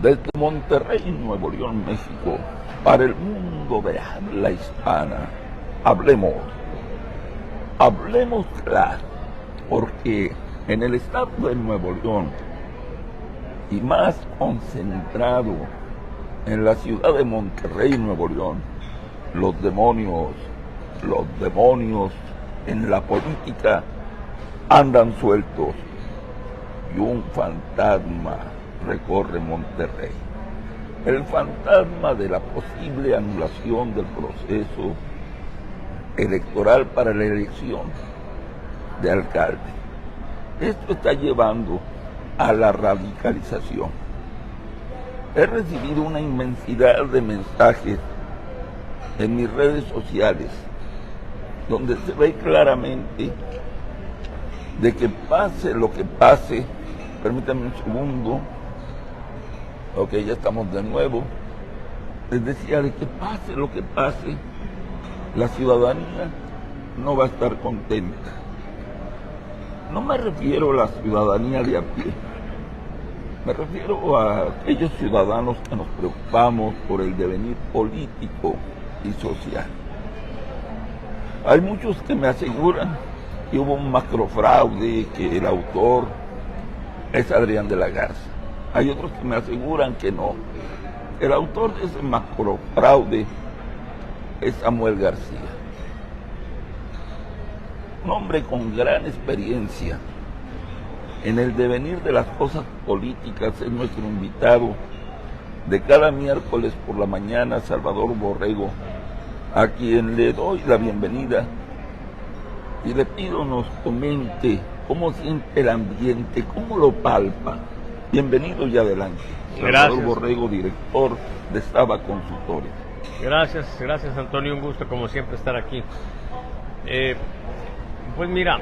Desde Monterrey, Nuevo León, México, para el mundo de habla hispana, hablemos claro, porque en el estado de Nuevo León, y más concentrado en la ciudad de Monterrey, Nuevo León, los demonios en la política andan sueltos y un fantasma recorre Monterrey. El fantasma de la posible anulación del proceso electoral para la elección de alcalde. Esto está llevando a la radicalización. He recibido una inmensidad de mensajes en mis redes sociales donde se ve claramente de que pase lo que pase. Permítanme un segundo. Ok, ya estamos de nuevo. Les decía, de que pase lo que pase, la ciudadanía no va a estar contenta. No me refiero a la ciudadanía de a pie, me refiero a aquellos ciudadanos que nos preocupamos por el devenir político y social. Hay muchos que me aseguran que hubo un macrofraude, que el autor es Adrián de la Garza. Hay otros que me aseguran que no. El autor de ese macrofraude es Samuel García. Un hombre con gran experiencia en el devenir de las cosas políticas, es nuestro invitado de cada miércoles por la mañana, Salvador Borrego, a quien le doy la bienvenida y le pido nos comente cómo siente el ambiente, cómo lo palpa. Bienvenido y adelante. Salvador Borrego, director de Staba Consultores. Gracias Antonio, un gusto como siempre estar aquí. Pues mira,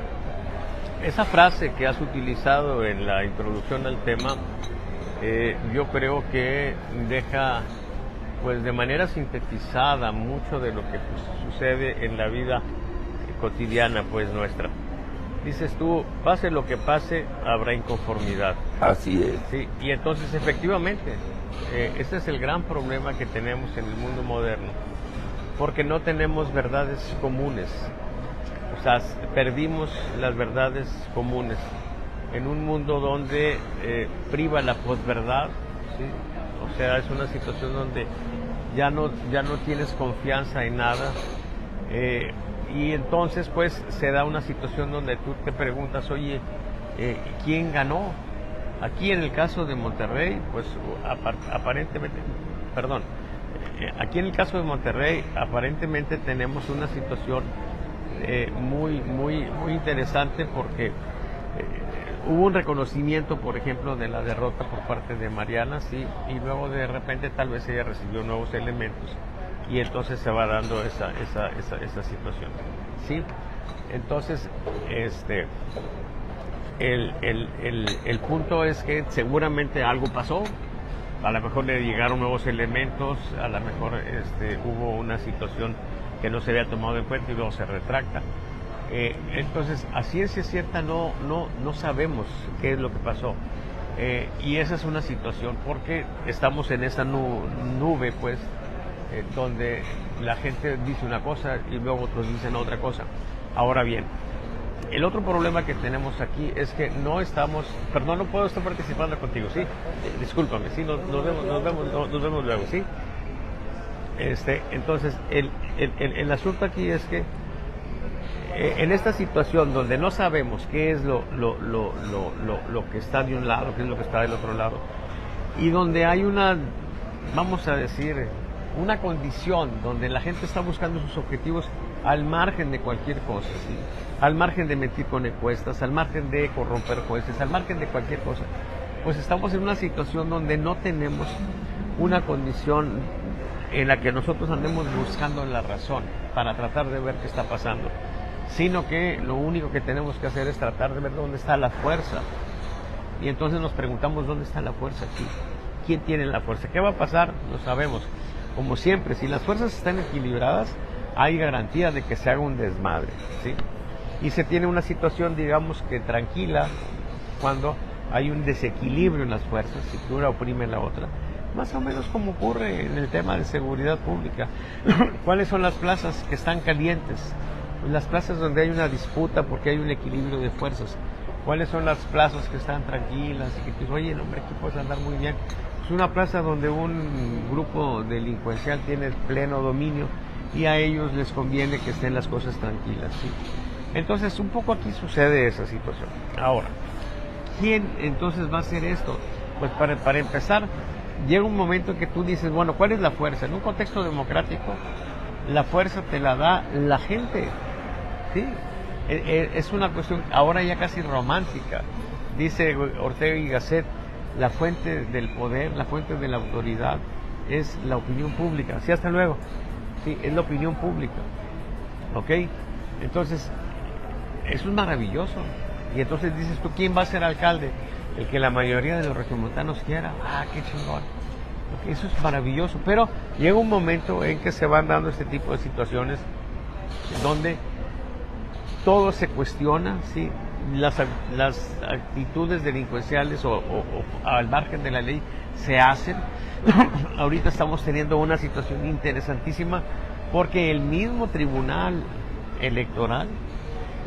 esa frase que has utilizado en la introducción al tema, yo creo que deja pues de manera sintetizada mucho de lo que pues, sucede en la vida cotidiana pues nuestra. Dices tú, pase lo que pase, habrá inconformidad. Así es. Sí, y entonces efectivamente, ese es el gran problema que tenemos en el mundo moderno, porque no tenemos verdades comunes. O sea, perdimos las verdades comunes en un mundo donde priva la posverdad, ¿sí? O sea, es una situación donde ya no tienes confianza en nada, y entonces pues se da una situación donde tú te preguntas, oye, ¿quién ganó? Aquí en el caso de Monterrey, pues aparentemente, aquí en el caso de Monterrey aparentemente tenemos una situación muy interesante, porque hubo un reconocimiento, por ejemplo, de la derrota por parte de Mariana, sí, y luego de repente tal vez ella recibió nuevos elementos y entonces se va dando esa situación, sí. Entonces, el punto es que seguramente algo pasó. A lo mejor le llegaron nuevos elementos, a lo mejor hubo una situación que no se había tomado en cuenta y luego se retracta. Entonces, a ciencia cierta no sabemos qué es lo que pasó. Y esa es una situación porque estamos en esa nube, pues, donde la gente dice una cosa y luego otros dicen otra cosa. Ahora bien, el otro problema que tenemos aquí es que no estamos... Perdón, no puedo estar participando contigo, ¿sí? Discúlpame, ¿sí? Nos vemos luego, ¿sí? Entonces, el asunto aquí es que en esta situación donde no sabemos qué es lo que está de un lado, qué es lo que está del otro lado, y donde hay una, vamos a decir, una condición donde la gente está buscando sus objetivos al margen de cualquier cosa, ¿sí? Al margen de mentir con encuestas, al margen de corromper jueces, al margen de cualquier cosa, pues estamos en una situación donde no tenemos una condición en la que nosotros andemos buscando la razón para tratar de ver qué está pasando, sino que lo único que tenemos que hacer es tratar de ver dónde está la fuerza. Y entonces nos preguntamos dónde está la fuerza aquí, quién tiene la fuerza, qué va a pasar, no sabemos. Como siempre, si las fuerzas están equilibradas, hay garantía de que se haga un desmadre, ¿sí? Y se tiene una situación, digamos, que tranquila cuando hay un desequilibrio en las fuerzas, si una oprime la otra. más o menos como ocurre en el tema de seguridad pública. ¿Cuáles son las plazas que están calientes? Las plazas donde hay una disputa porque hay un equilibrio de fuerzas. ¿Cuáles son las plazas que están tranquilas y que dices, oye, hombre, aquí puedes andar muy bien? Es una plaza donde un grupo delincuencial tiene pleno dominio y a ellos les conviene que estén las cosas tranquilas, ¿sí? Entonces, un poco aquí sucede esa situación. Ahora, ¿quién entonces va a hacer esto? Pues para empezar, llega un momento en que tú dices, bueno, ¿cuál es la fuerza? En un contexto democrático, la fuerza te la da la gente, ¿sí? Es una cuestión ahora ya casi romántica. Dice Ortega y Gasset, la fuente del poder, la fuente de la autoridad es la opinión pública. Sí, hasta luego. Sí, es la opinión pública. ¿Ok? Entonces, eso es maravilloso. Y entonces dices tú, ¿quién va a ser alcalde? El que la mayoría de los regiomontanos quiera. Ah, qué chingón. Okay, eso es maravilloso. Pero llega un momento en que se van dando este tipo de situaciones donde todo se cuestiona, ¿sí? Las actitudes delincuenciales o al margen de la ley se hacen. Ahorita estamos teniendo una situación interesantísima porque el mismo Tribunal Electoral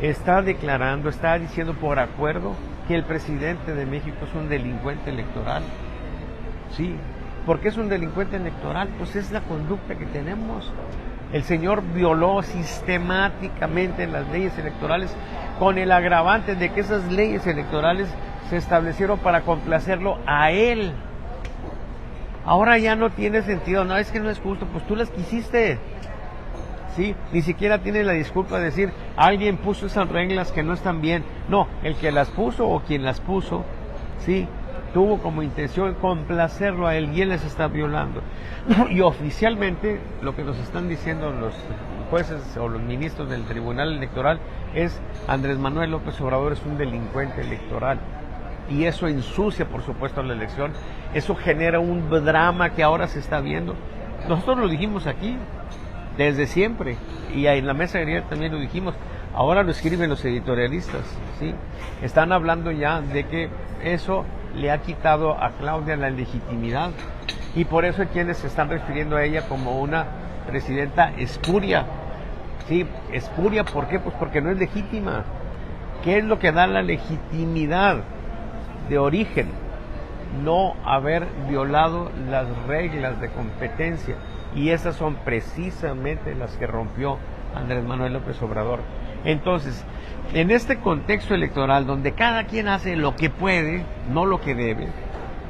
está declarando, está diciendo por acuerdo que el presidente de México es un delincuente electoral. Sí, ¿por qué es un delincuente electoral? Pues es la conducta que tenemos. El señor violó sistemáticamente las leyes electorales con el agravante de que esas leyes electorales se establecieron para complacerlo a él. Ahora ya no tiene sentido, no, es que no es justo, pues tú las quisiste. ¿Sí? Ni siquiera tiene la disculpa de decir, alguien puso esas reglas que no están bien. No, el que las puso o quien las puso, ¿sí?, tuvo como intención complacerlo a él y él les está violando. Y oficialmente lo que nos están diciendo los jueces o los ministros del Tribunal Electoral es Andrés Manuel López Obrador es un delincuente electoral. Y eso ensucia, por supuesto, la elección. Eso genera un drama que ahora se está viendo. Nosotros lo dijimos aquí desde siempre y en la mesa de guerra también lo dijimos. Ahora lo escriben los editorialistas, ¿sí? Están hablando ya de que eso le ha quitado a Claudia la legitimidad y por eso hay quienes se están refiriendo a ella como una presidenta espuria. Sí, espuria, ¿por qué? Pues porque no es legítima. ¿Qué es lo que da la legitimidad de origen? No haber violado las reglas de competencia y esas son precisamente las que rompió Andrés Manuel López Obrador. Entonces, en este contexto electoral donde cada quien hace lo que puede, no lo que debe,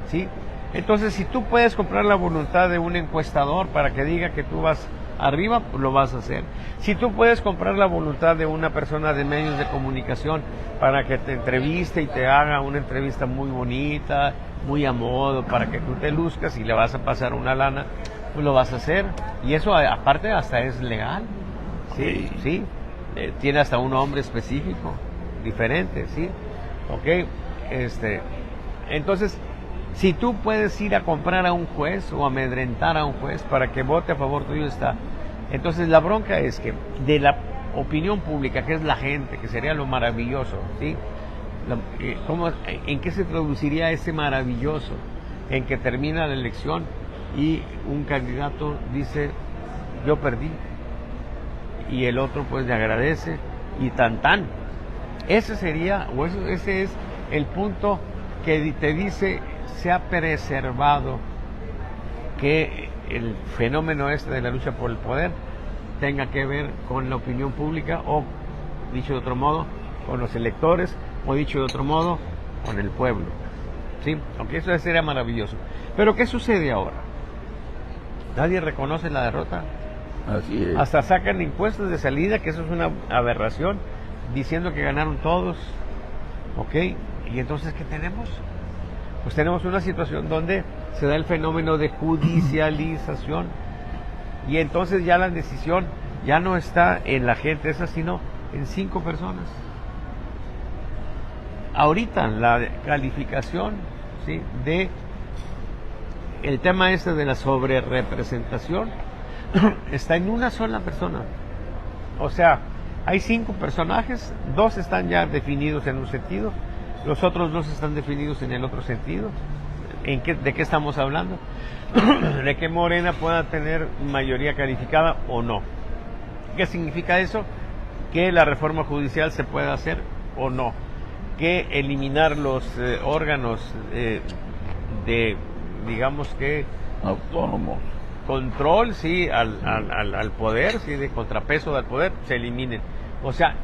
¿sí? Entonces, si tú puedes comprar la voluntad de un encuestador para que diga que tú vas arriba, pues lo vas a hacer. Si tú puedes comprar la voluntad de una persona de medios de comunicación para que te entreviste y te haga una entrevista muy bonita, muy a modo, para que tú te luzcas y le vas a pasar una lana, pues lo vas a hacer. Y eso aparte hasta es legal, ¿sí? ¿Sí? Tiene hasta un nombre específico, diferente, ¿sí? Ok, entonces, si tú puedes ir a comprar a un juez o amedrentar a un juez para que vote a favor tuyo, está. Entonces la bronca es que de la opinión pública, que es la gente, que sería lo maravilloso, ¿sí? ¿En qué se traduciría ese maravilloso? En que termina la elección y un candidato dice, yo perdí, y el otro pues le agradece y tan. Ese sería, ese es el punto que te dice, se ha preservado que el fenómeno de la lucha por el poder tenga que ver con la opinión pública o, dicho de otro modo, con los electores o, dicho de otro modo, con el pueblo, ¿sí? Aunque eso sería maravilloso. Pero ¿qué sucede ahora? Nadie reconoce la derrota. Así es. Hasta sacan impuestos de salida, que eso es una aberración, diciendo que ganaron todos. ¿Ok? ¿Y entonces qué tenemos? Pues tenemos una situación donde se da el fenómeno de judicialización. Y entonces ya la decisión ya no está en la gente esa, sino en 5 personas. Ahorita la calificación, ¿sí?, de el tema de la sobrerepresentación está en una sola persona. O sea, hay 5 personajes, 2 están ya definidos en un sentido, los otros 2 están definidos en el otro sentido. ¿De qué estamos hablando? De que Morena pueda tener mayoría calificada o no. ¿Qué significa eso? Que la reforma judicial se pueda hacer o no. Que eliminar los órganos de, digamos que... autónomos. Control, sí, al poder, sí, de contrapeso al poder, se eliminen. O sea,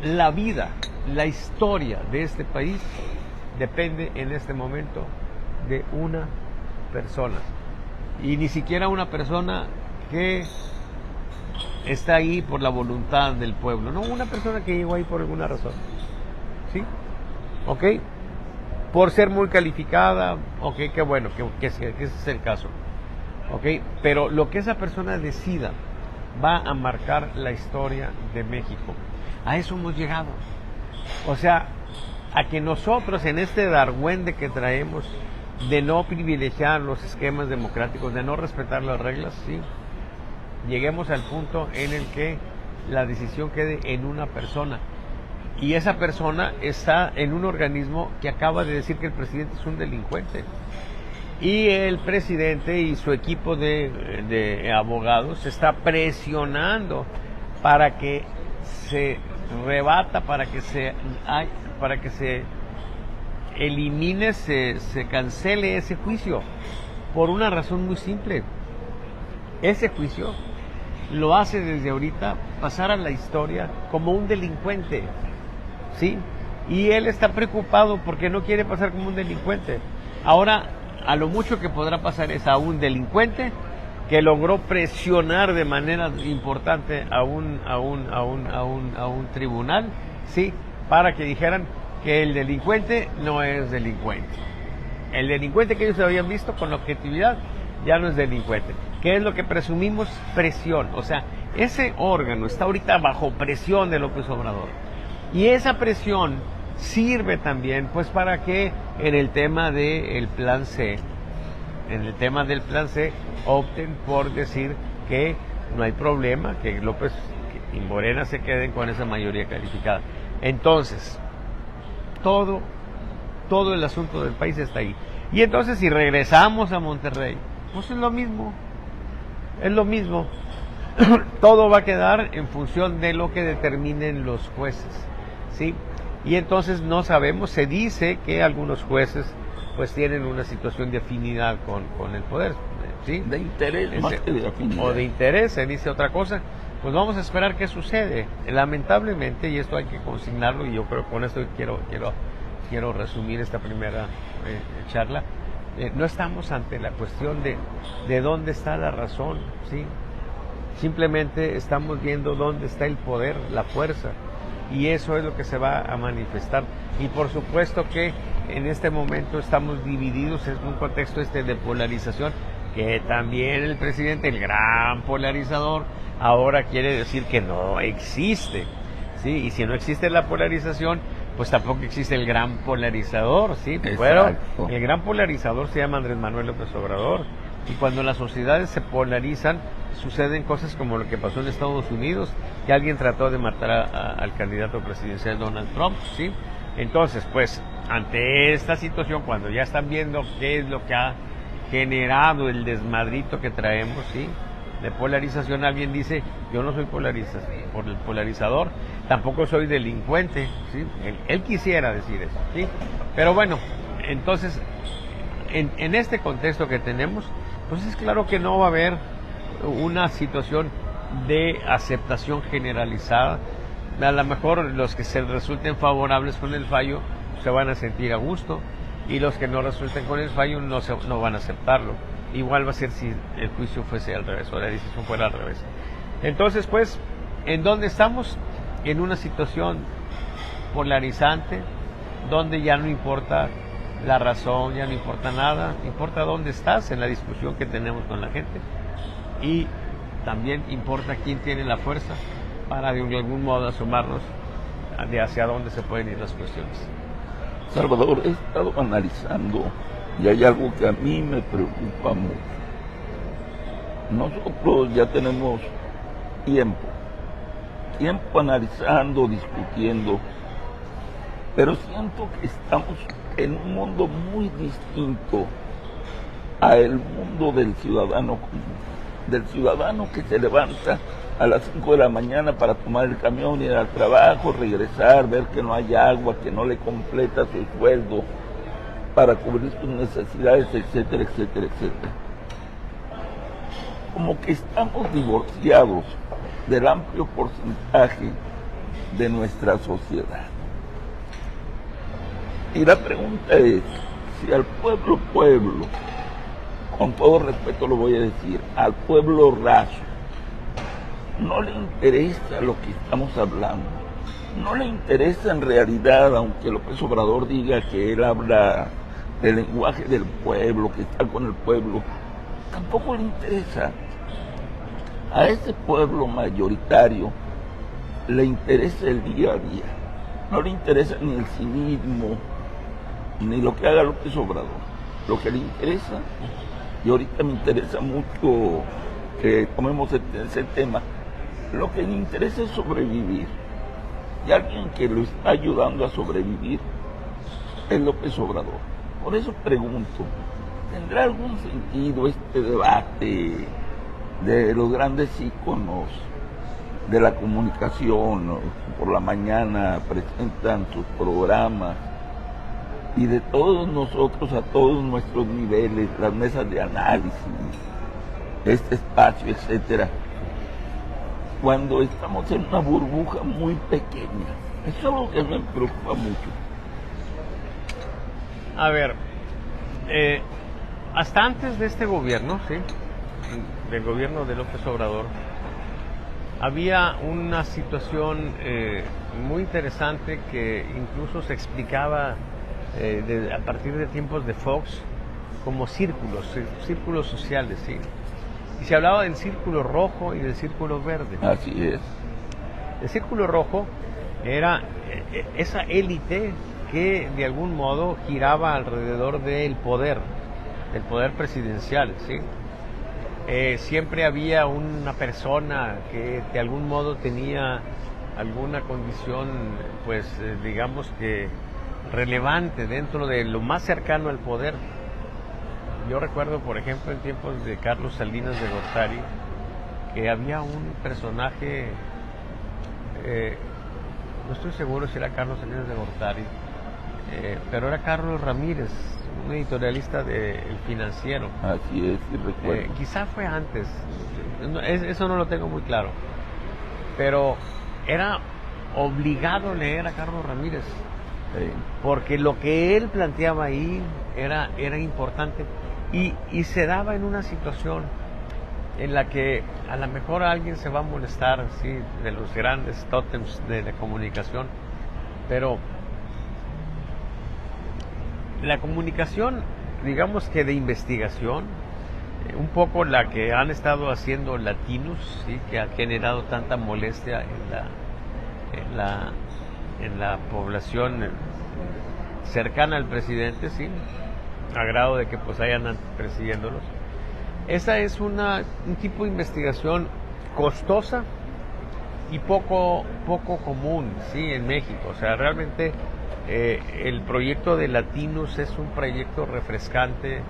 la vida, la historia de este país depende en este momento de una persona. Y ni siquiera una persona que está ahí por la voluntad del pueblo. No, una persona que llegó ahí por alguna razón. ¿Sí? ¿Ok? Por ser muy calificada, ok, qué bueno, que ese es el caso. ¿Ok? Pero lo que esa persona decida va a marcar la historia de México. A eso hemos llegado. O sea, a que nosotros en este dargüende que traemos de no privilegiar los esquemas democráticos, de no respetar las reglas, sí, lleguemos al punto en el que la decisión quede en una persona. Y esa persona está en un organismo que acaba de decir que el presidente es un delincuente. Y el presidente y su equipo de abogados está presionando para que se rebata, para que se elimine, se cancele ese juicio, por una razón muy simple. Ese juicio lo hace desde ahorita pasar a la historia como un delincuente, ¿sí? Y él está preocupado porque no quiere pasar como un delincuente. Ahora, a lo mucho que podrá pasar es a un delincuente que logró presionar de manera importante a un tribunal, ¿sí? Para que dijeran que el delincuente no es delincuente. El delincuente que ellos habían visto con objetividad ya no es delincuente. ¿Qué es lo que presumimos? Presión. O sea, ese órgano está ahorita bajo presión de López Obrador. Y esa presión sirve también pues para que en el tema del plan C, opten por decir que no hay problema, que López y Morena se queden con esa mayoría calificada. Entonces, todo el asunto del país está ahí. Y entonces si regresamos a Monterrey, pues es lo mismo. Todo va a quedar en función de lo que determinen los jueces, ¿sí? Y entonces no sabemos, se dice que algunos jueces pues tienen una situación de afinidad con el poder, ¿sí? De interés, más que de afinidad. O de interés, se dice otra cosa. Pues vamos a esperar qué sucede. Lamentablemente, y esto hay que consignarlo, y yo creo que con esto quiero resumir esta primera charla, no estamos ante la cuestión de dónde está la razón, ¿sí? Simplemente estamos viendo dónde está el poder, la fuerza, y eso es lo que se va a manifestar. Y por supuesto que en este momento estamos divididos en un contexto de polarización, que también el presidente, el gran polarizador, ahora quiere decir que no existe, ¿sí? Y si no existe la polarización, pues tampoco existe el gran polarizador, ¿sí? Pero el gran polarizador se llama Andrés Manuel López Obrador. Y cuando las sociedades se polarizan, suceden cosas como lo que pasó en Estados Unidos, que alguien trató de matar al candidato presidencial Donald Trump, ¿sí? Entonces, pues, ante esta situación, cuando ya están viendo qué es lo que ha generado el desmadrito que traemos, ¿sí? De polarización, alguien dice, yo no soy polarizador, tampoco soy delincuente, ¿sí? Él quisiera decir eso, ¿sí? Pero bueno, entonces, en este contexto que tenemos, pues es claro que no va a haber una situación de aceptación generalizada. A lo mejor los que se resulten favorables con el fallo se van a sentir a gusto, y los que no resulten con el fallo no van a aceptarlo. Igual va a ser si el juicio fuese al revés, o la decisión fuera al revés. Entonces, pues, ¿en dónde estamos? En una situación polarizante, donde ya no importa la razón, ya no importa nada, importa dónde estás en la discusión que tenemos con la gente, y también importa quién tiene la fuerza para de algún modo asomarnos de hacia dónde se pueden ir las cuestiones. Salvador, he estado analizando y hay algo que a mí me preocupa mucho. Nosotros ya tenemos tiempo analizando, discutiendo, pero siento que estamos en un mundo muy distinto a el mundo del ciudadano común, del ciudadano que se levanta a las 5 de la mañana para tomar el camión, ir al trabajo, regresar, ver que no hay agua, que no le completa su sueldo para cubrir sus necesidades, etcétera, etcétera, etcétera. Como que estamos divorciados del amplio porcentaje de nuestra sociedad. Y la pregunta es, si al pueblo, con todo respeto lo voy a decir, al pueblo raso, no le interesa lo que estamos hablando, no le interesa en realidad, aunque López Obrador diga que él habla el lenguaje del pueblo, que está con el pueblo, tampoco le interesa. A ese pueblo mayoritario le interesa el día a día, no le interesa ni el cinismo, ni lo que haga López Obrador. Lo que le interesa, y ahorita me interesa mucho que tomemos ese tema, lo que le interesa es sobrevivir. Y alguien que lo está ayudando a sobrevivir es López Obrador. Por eso pregunto, ¿tendrá algún sentido este debate de los grandes íconos de la comunicación? Por la mañana presentan sus programas, y de todos nosotros, a todos nuestros niveles, las mesas de análisis, este espacio, etcétera, cuando estamos en una burbuja muy pequeña. Eso es algo que me preocupa mucho. A ver, hasta antes de este gobierno, ¿sí?, del gobierno de López Obrador, había una situación muy interesante que incluso se explicaba a partir de tiempos de Fox como círculos sociales, ¿sí? Y se hablaba del círculo rojo y del círculo verde. Así es. El círculo rojo era esa élite que de algún modo giraba alrededor del poder presidencial, ¿sí? Siempre había una persona que de algún modo tenía alguna condición, pues digamos que relevante dentro de lo más cercano al poder. Yo recuerdo, por ejemplo, en tiempos de Carlos Salinas de Gortari, que había un personaje, no estoy seguro si era Carlos Salinas de Gortari, pero era Carlos Ramírez, un editorialista de El Financiero. Así es, sí recuerdo. Quizá fue antes, eso no lo tengo muy claro, pero era obligado leer a Carlos Ramírez, porque lo que él planteaba ahí era importante, y se daba en una situación en la que a lo mejor alguien se va a molestar, ¿sí?, de los grandes tótems de la comunicación, pero la comunicación, digamos que de investigación, un poco la que han estado haciendo Latinos, ¿sí?, que ha generado tanta molestia en la población cercana al presidente, ¿sí?, a grado de que pues andan persiguiéndolos. Esa es un tipo de investigación costosa y poco común, ¿sí?, en México. O sea, realmente el proyecto de Latinos es un proyecto refrescante,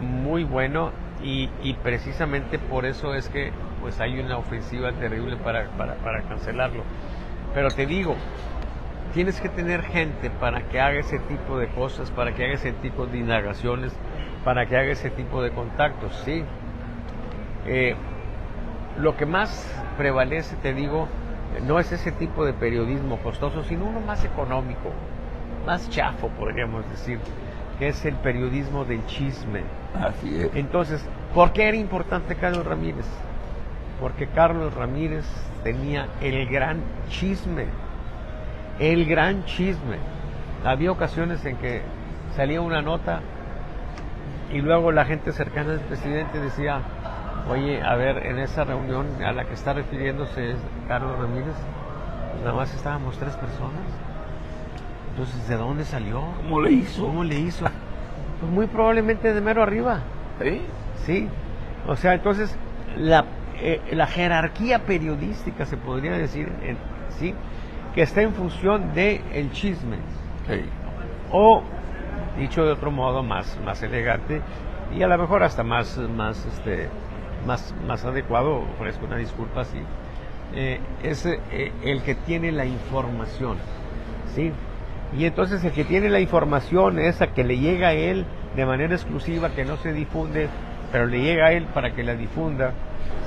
muy bueno, y precisamente por eso es que pues hay una ofensiva terrible para cancelarlo. Pero te digo, tienes que tener gente para que haga ese tipo de cosas, para que haga ese tipo de indagaciones, para que haga ese tipo de contactos, ¿sí? Lo que más prevalece, te digo, no es ese tipo de periodismo costoso, sino uno más económico, más chafo, podríamos decir, que es el periodismo del chisme. Así es. Entonces, ¿por qué era importante Carlos Ramírez? Porque Carlos Ramírez tenía el gran chisme. El gran chisme. Había ocasiones en que salía una nota y luego la gente cercana al presidente decía: oye, a ver, en esa reunión a la que está refiriéndose Carlos Ramírez, nada más estábamos 3 personas. Entonces, ¿de dónde salió? ¿Cómo le hizo? ¿Cómo le hizo? Pues muy probablemente de mero arriba. ¿Sí? Sí. O sea, entonces, la jerarquía periodística, se podría decir, ¿sí?, que está en función del chisme. Sí. O, dicho de otro modo más elegante, y a lo mejor hasta más adecuado, ofrezco una disculpa, sí, es el que tiene la información, ¿sí? Y entonces el que tiene la información, esa que le llega a él de manera exclusiva, que no se difunde, pero le llega a él para que la difunda,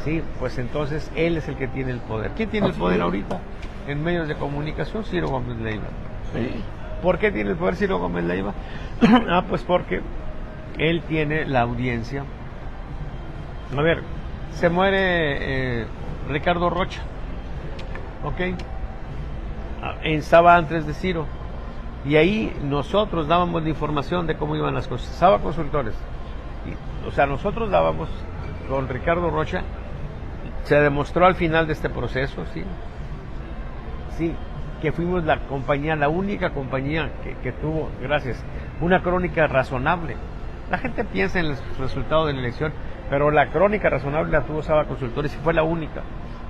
¿sí? Pues entonces él es el que tiene el poder. ¿Quién tiene el poder ahorita en medios de comunicación? Ciro Gómez Leiva. Sí. ¿Por qué tiene el poder Ciro Gómez Leiva? Pues porque él tiene la audiencia. A ver, se muere Ricardo Rocha, ¿ok? Estaba antes de Ciro. Y ahí nosotros dábamos la información de cómo iban las cosas. Saba Consultores. O sea, nosotros dábamos con Ricardo Rocha. Se demostró al final de este proceso, ¿sí? Sí, que fuimos la compañía, la única compañía que tuvo, gracias, una crónica razonable. La gente piensa en el resultado de la elección, pero la crónica razonable la tuvo Saba Consultores y fue la única.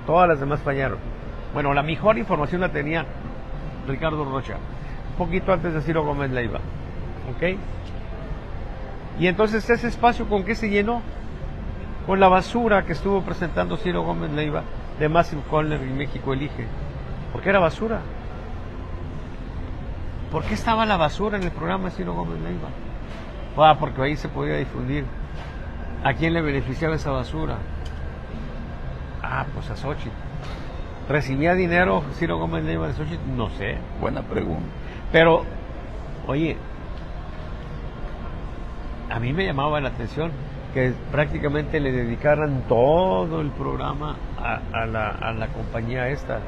Todas las demás fallaron. Bueno, la mejor información la tenía Ricardo Rocha, un poquito antes de Ciro Gómez Leiva, ¿ok? Y entonces ese espacio, ¿con qué se llenó? Con la basura que estuvo presentando Ciro Gómez Leiva de Massive Collner y México Elige. ¿Por qué era basura? ¿Por qué estaba la basura en el programa de Ciro Gómez Leiva? Porque ahí se podía difundir. ¿A quién le beneficiaba esa basura? Pues a Xochitl. ¿Recibía dinero Ciro Gómez Leiva de Xochitl? No sé. Buena pregunta. Pero, oye, a mí me llamaba la atención que prácticamente le dedicaran todo el programa a la compañía esta,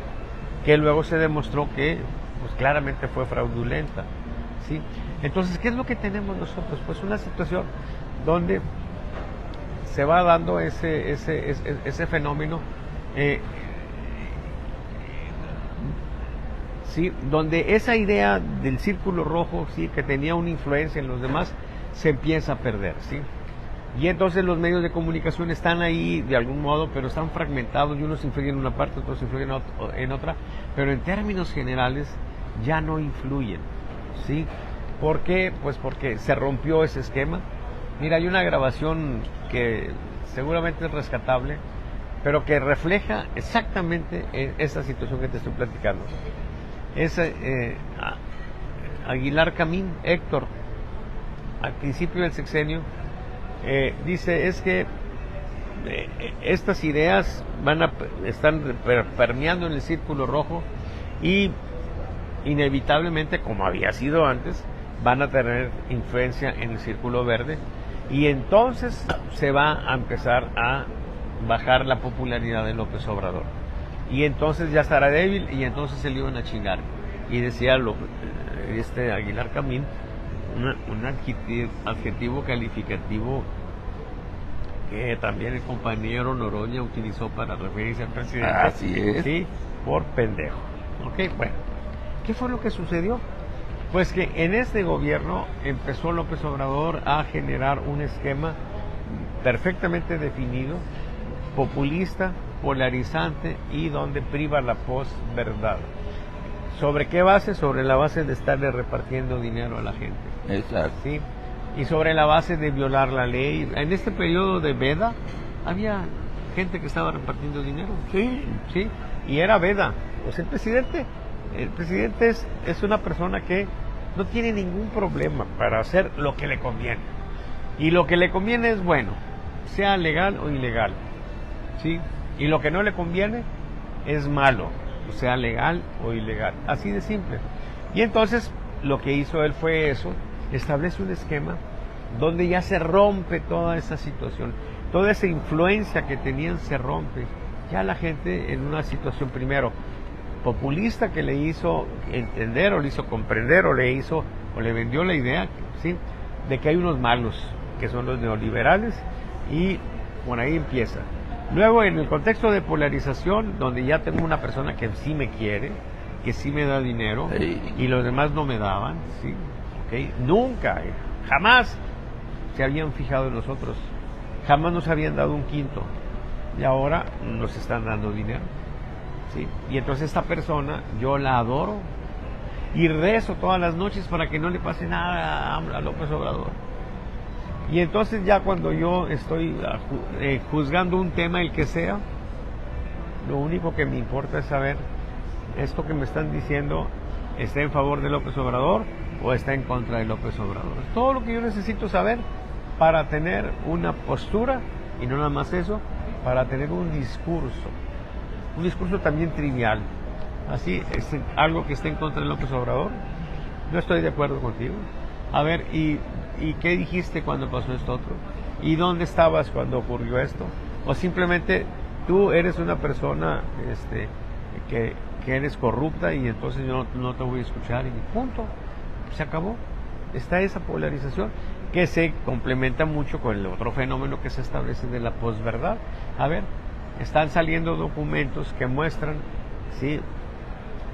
que luego se demostró que pues claramente fue fraudulenta, ¿sí? Entonces, ¿qué es lo que tenemos nosotros? Pues una situación donde se va dando ese fenómeno, ¿sí? Donde esa idea del círculo rojo, ¿sí? Que tenía una influencia en los demás, se empieza a perder, ¿sí? Y entonces los medios de comunicación están ahí de algún modo, pero están fragmentados, y unos influyen en una parte, otros influyen en otra, pero en términos generales ya no influyen, ¿sí? ¿Por qué? Pues porque se rompió ese esquema. Mira, hay una grabación que seguramente es rescatable, pero que refleja exactamente esa situación que te estoy platicando. Es Aguilar Camín, Héctor, al principio del sexenio, dice, es que estas ideas están permeando en el círculo rojo y inevitablemente, como había sido antes, van a tener influencia en el círculo verde, y entonces se va a empezar a bajar la popularidad de López Obrador, y entonces ya estará débil, y entonces se le iban a chingar. Y decía Aguilar Camín, un adjetivo calificativo que también el compañero Noroña utilizó para referirse al presidente. Así es. Sí, por pendejo. Ok, bueno. ¿Qué fue lo que sucedió? Pues que en este gobierno empezó López Obrador a generar un esquema perfectamente definido, populista, polarizante y donde priva la posverdad. ¿Sobre qué base? Sobre la base de estarle repartiendo dinero a la gente. Exacto. ¿Sí? Y sobre la base de violar la ley. En este periodo de veda había gente que estaba repartiendo dinero. Sí. ¿Sí? Y era veda. Pues el presidente es una persona que no tiene ningún problema para hacer lo que le conviene. Y lo que le conviene es bueno, sea legal o ilegal. ¿Sí? Y lo que no le conviene es malo, sea legal o ilegal. Así de simple. Y entonces lo que hizo él fue eso, establece un esquema donde ya se rompe toda esa situación, toda esa influencia que tenían se rompe. Ya la gente en una situación primero populista que le hizo entender o le hizo comprender o le vendió la idea, ¿sí?, de que hay unos malos que son los neoliberales, y por ahí empieza. Luego, en el contexto de polarización, donde ya tengo una persona que sí me quiere, que sí me da dinero, Sí. y los demás no me daban, ¿sí? ¿Okay? Nunca, jamás se habían fijado en nosotros, jamás nos habían dado un quinto, y ahora nos están dando dinero, ¿sí? Y entonces esta persona, yo la adoro, y rezo todas las noches para que no le pase nada a López Obrador. Y entonces ya cuando yo estoy juzgando un tema, el que sea, lo único que me importa es saber, esto que me están diciendo, ¿está en favor de López Obrador o está en contra de López Obrador? Es todo lo que yo necesito saber para tener una postura, y no nada más eso, para tener un discurso también trivial. Así, es algo que esté en contra de López Obrador, no estoy de acuerdo contigo. A ver, ¿y qué dijiste cuando pasó esto otro? ¿Y dónde estabas cuando ocurrió esto? O simplemente tú eres una persona que eres corrupta y entonces yo no te voy a escuchar y punto, se acabó. Está esa polarización que se complementa mucho con el otro fenómeno que se establece de la posverdad. A ver, están saliendo documentos que muestran, ¿sí?,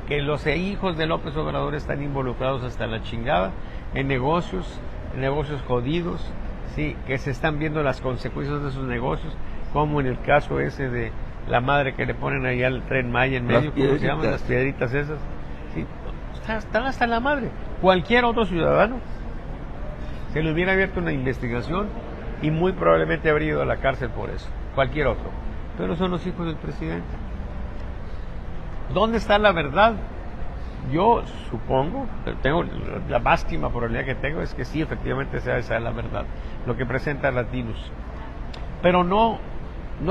que los hijos de López Obrador están involucrados hasta la chingada en negocios jodidos, ¿sí?, que se están viendo las consecuencias de esos negocios, como en el caso ese de la madre que le ponen ahí al Tren Maya en medio, ¿cómo se llaman? Las piedritas esas. ¿Sí? Están hasta la madre. Cualquier otro ciudadano se le hubiera abierto una investigación y muy probablemente habría ido a la cárcel por eso. Cualquier otro. Pero son los hijos del presidente. ¿Dónde está la verdad? Yo supongo, tengo la máxima probabilidad que tengo es que sí, efectivamente sea esa la verdad, lo que presenta Latinus. Pero no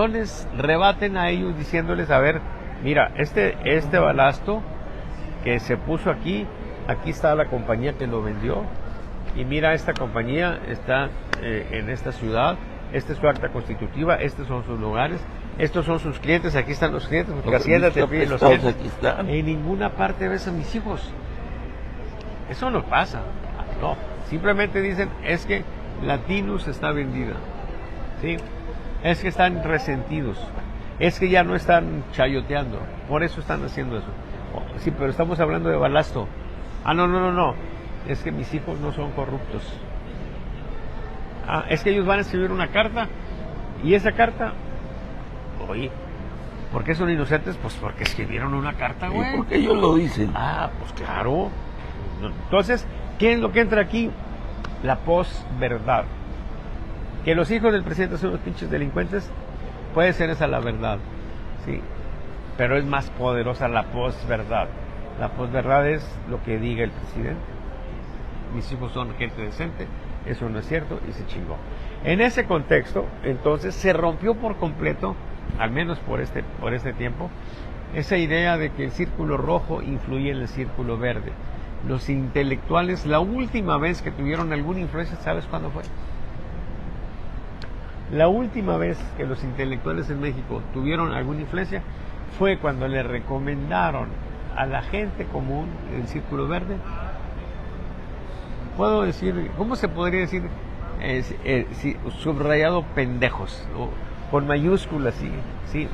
les rebaten a ellos diciéndoles, a ver, mira, este balasto que se puso aquí está la compañía que lo vendió, y mira, esta compañía está en esta ciudad, esta es su acta constitutiva, estos son sus lugares, estos son sus clientes, aquí están los clientes, porque Hacienda te pide los clientes. En ninguna parte ves a mis hijos. Eso no pasa. No, simplemente dicen, es que Latinus está vendida, ¿sí? Es que están resentidos, es que ya no están chayoteando, por eso están haciendo eso. Sí, pero estamos hablando de balasto. No, es que mis hijos no son corruptos. Es que ellos van a escribir una carta, y esa carta, oye, ¿por qué son inocentes? Pues porque escribieron una carta, güey. ¿Y por qué ellos lo dicen? Pues claro. Entonces, ¿qué es lo que entra aquí? La posverdad. Que los hijos del presidente son los pinches delincuentes, puede ser esa la verdad, sí, pero es más poderosa la posverdad. La posverdad es lo que diga el presidente. Mis hijos son gente decente, eso no es cierto, y se chingó. En ese contexto, entonces, se rompió por completo, al menos por este tiempo, esa idea de que el círculo rojo influye en el círculo verde. Los intelectuales, la última vez que tuvieron alguna influencia, ¿sabes cuándo fue? La última vez que los intelectuales en México tuvieron alguna influencia fue cuando le recomendaron a la gente común del círculo verde, puedo decir, ¿cómo se podría decir? Subrayado pendejos, o con mayúsculas, sí,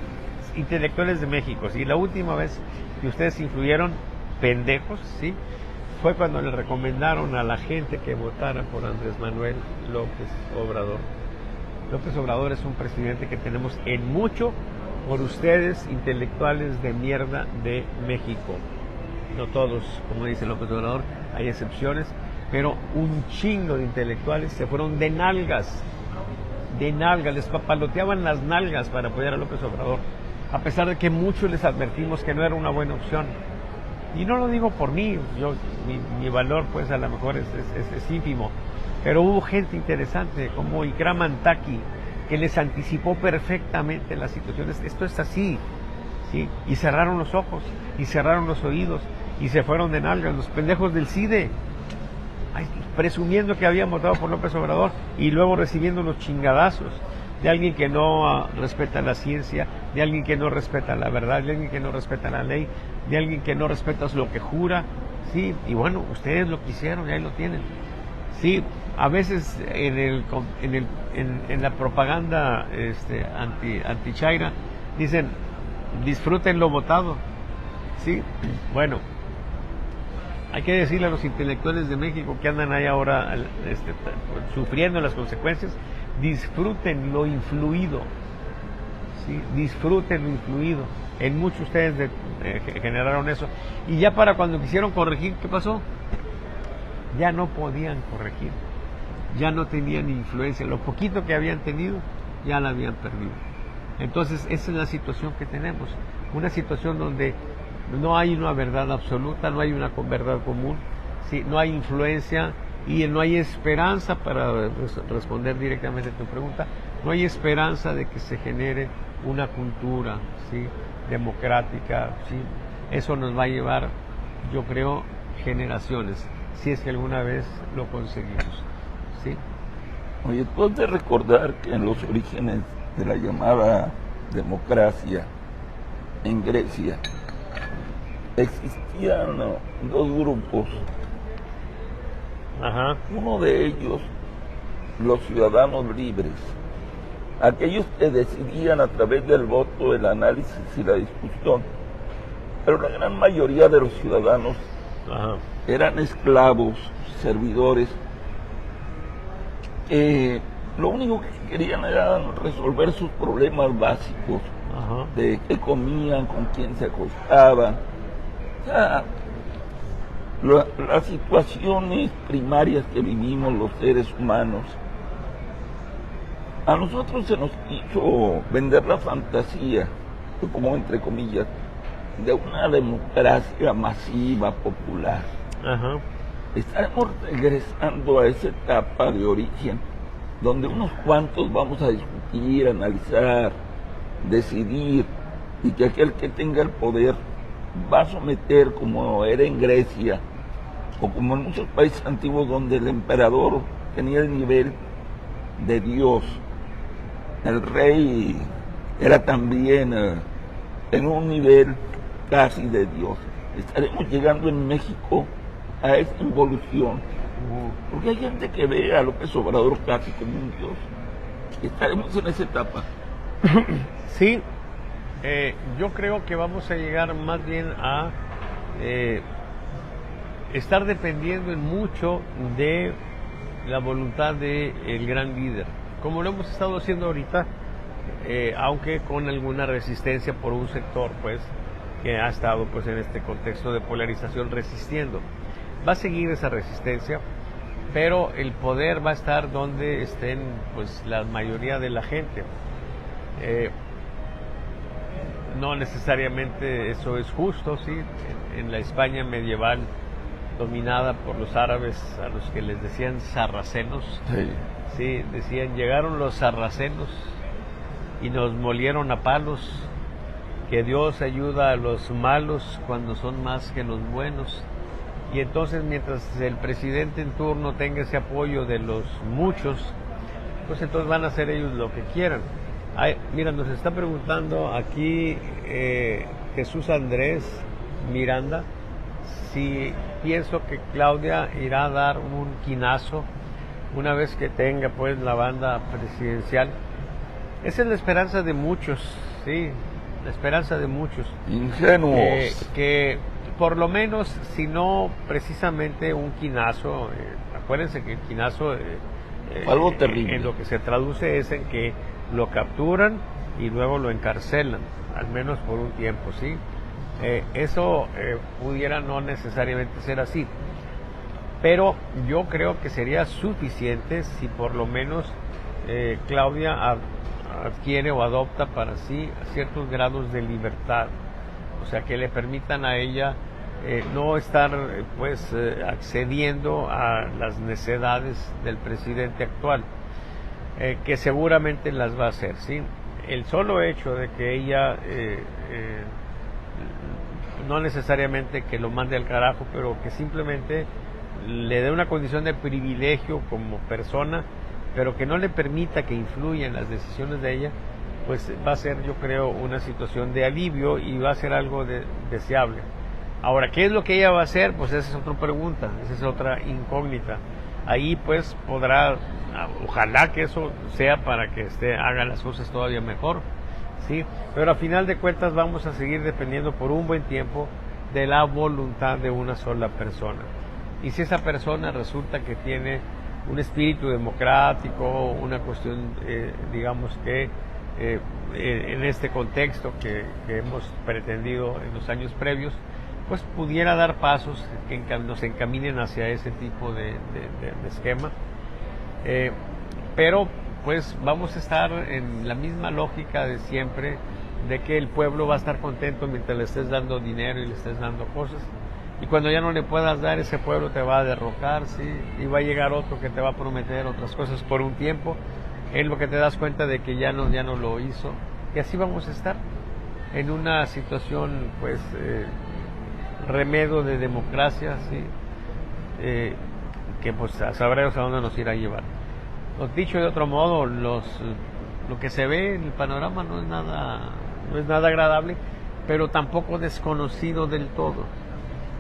intelectuales de México, sí. La última vez que ustedes influyeron pendejos, sí, fue cuando le recomendaron a la gente que votara por Andrés Manuel López Obrador. López Obrador es un presidente que tenemos en mucho por ustedes, intelectuales de mierda de México. No todos, como dice López Obrador, hay excepciones, pero un chingo de intelectuales se fueron de nalgas, les papaloteaban las nalgas para apoyar a López Obrador, a pesar de que muchos les advertimos que no era una buena opción. Y no lo digo por mí, mi valor pues a lo mejor es ínfimo, pero hubo gente interesante como Ikram Antaki, que les anticipó perfectamente las situaciones. Esto es así, ¿sí? Y cerraron los ojos, y cerraron los oídos, y se fueron de nalgas, los pendejos del CIDE, presumiendo que habían votado por López Obrador, y luego recibiendo los chingadazos de alguien que no respeta la ciencia, de alguien que no respeta la verdad, de alguien que no respeta la ley, de alguien que no respeta lo que jura, ¿sí? Y bueno, ustedes lo quisieron y ahí lo tienen. Sí, a veces en la propaganda anti-Chaira dicen, disfruten lo votado. Sí, bueno, hay que decirle a los intelectuales de México que andan ahí ahora sufriendo las consecuencias, disfruten lo influido. Sí, disfruten lo influido. En muchos ustedes generaron eso. Y ya para cuando quisieron corregir, ¿qué pasó? Ya no podían corregir. ya no tenían influencia, lo poquito que habían tenido ya la habían perdido. Entonces esa es la situación que tenemos, una situación donde no hay una verdad absoluta, no hay una verdad común, ¿sí? No hay influencia y no hay esperanza, para responder directamente a tu pregunta, no hay esperanza de que se genere una cultura, ¿sí?, democrática, ¿sí? Eso nos va a llevar, yo creo, generaciones, si es que alguna vez lo conseguimos, ¿sí? Oye, tú has de recordar que en los orígenes de la llamada democracia en Grecia existían dos grupos. Ajá. Uno de ellos, los ciudadanos libres, aquellos que decidían a través del voto, el análisis y la discusión, pero la gran mayoría de los ciudadanos Ajá. eran esclavos, servidores, que lo único que querían era resolver sus problemas básicos, Ajá. de qué comían, con quién se acostaban. O sea, las situaciones primarias que vivimos los seres humanos, a nosotros se nos quiso vender la fantasía, como entre comillas, de una democracia masiva, popular. Ajá. Estaremos regresando a esa etapa de origen, donde unos cuantos vamos a discutir, analizar, decidir, y que aquel que tenga el poder va a someter, como era en Grecia, o como en muchos países antiguos donde el emperador tenía el nivel de Dios, el rey era también en un nivel casi de Dios. Estaremos llegando en México a esta involución, porque hay gente que ve a López Obrador casi como un Dios. Estaremos en esa etapa. Sí, yo creo que vamos a llegar más bien a estar dependiendo en mucho de la voluntad del gran líder, como lo hemos estado haciendo ahorita, aunque con alguna resistencia por un sector, pues, que ha estado, pues, en este contexto de polarización resistiendo. Va a seguir esa resistencia, pero el poder va a estar donde estén, pues, la mayoría de la gente. No necesariamente eso es justo, sí. En la España medieval, dominada por los árabes, a los que les decían sarracenos, sí, decían, llegaron los sarracenos y nos molieron a palos, que Dios ayuda a los malos cuando son más que los buenos. Y entonces, mientras el presidente en turno tenga ese apoyo de los muchos, pues entonces van a hacer ellos lo que quieran. Ay, mira, nos está preguntando aquí Jesús Andrés Miranda si pienso que Claudia irá a dar un quinazo una vez que tenga, pues, la banda presidencial. Esa es la esperanza de muchos, sí, la esperanza de muchos. Ingenuos. Que por lo menos, si no precisamente un quinazo, acuérdense que el quinazo algo terrible. En lo que se traduce es en que lo capturan y luego lo encarcelan, al menos por un tiempo, ¿sí? Eso pudiera no necesariamente ser así, pero yo creo que sería suficiente si por lo menos Claudia adquiere o adopta para sí ciertos grados de libertad, o sea, que le permitan a ella no estar pues accediendo a las necedades del presidente actual, que seguramente las va a hacer, ¿sí? El solo hecho de que ella no necesariamente que lo mande al carajo, pero que simplemente le dé una condición de privilegio como persona, pero que no le permita que influya en las decisiones de ella, pues va a ser, yo creo, una situación de alivio y va a ser algo deseable. Ahora, ¿qué es lo que ella va a hacer? Pues esa es otra pregunta, esa es otra incógnita. Ahí pues podrá, ojalá que eso sea para que haga las cosas todavía mejor, ¿sí? Pero a final de cuentas vamos a seguir dependiendo por un buen tiempo de la voluntad de una sola persona. Y si esa persona resulta que tiene un espíritu democrático, una cuestión, digamos que en este contexto que hemos pretendido en los años previos, pues pudiera dar pasos que nos encaminen hacia ese tipo de esquema. Pero pues vamos a estar en la misma lógica de siempre, de que el pueblo va a estar contento mientras le estés dando dinero y le estés dando cosas, y cuando ya no le puedas dar, ese pueblo te va a derrocar, ¿sí? Y va a llegar otro que te va a prometer otras cosas por un tiempo, en lo que te das cuenta de que ya no lo hizo, y así vamos a estar en una situación, pues, remedio de democracia, ¿sí? Que pues sabremos a dónde nos irá a llevar. Dicho de otro modo, lo que se ve en el panorama no es nada agradable, pero tampoco desconocido del todo.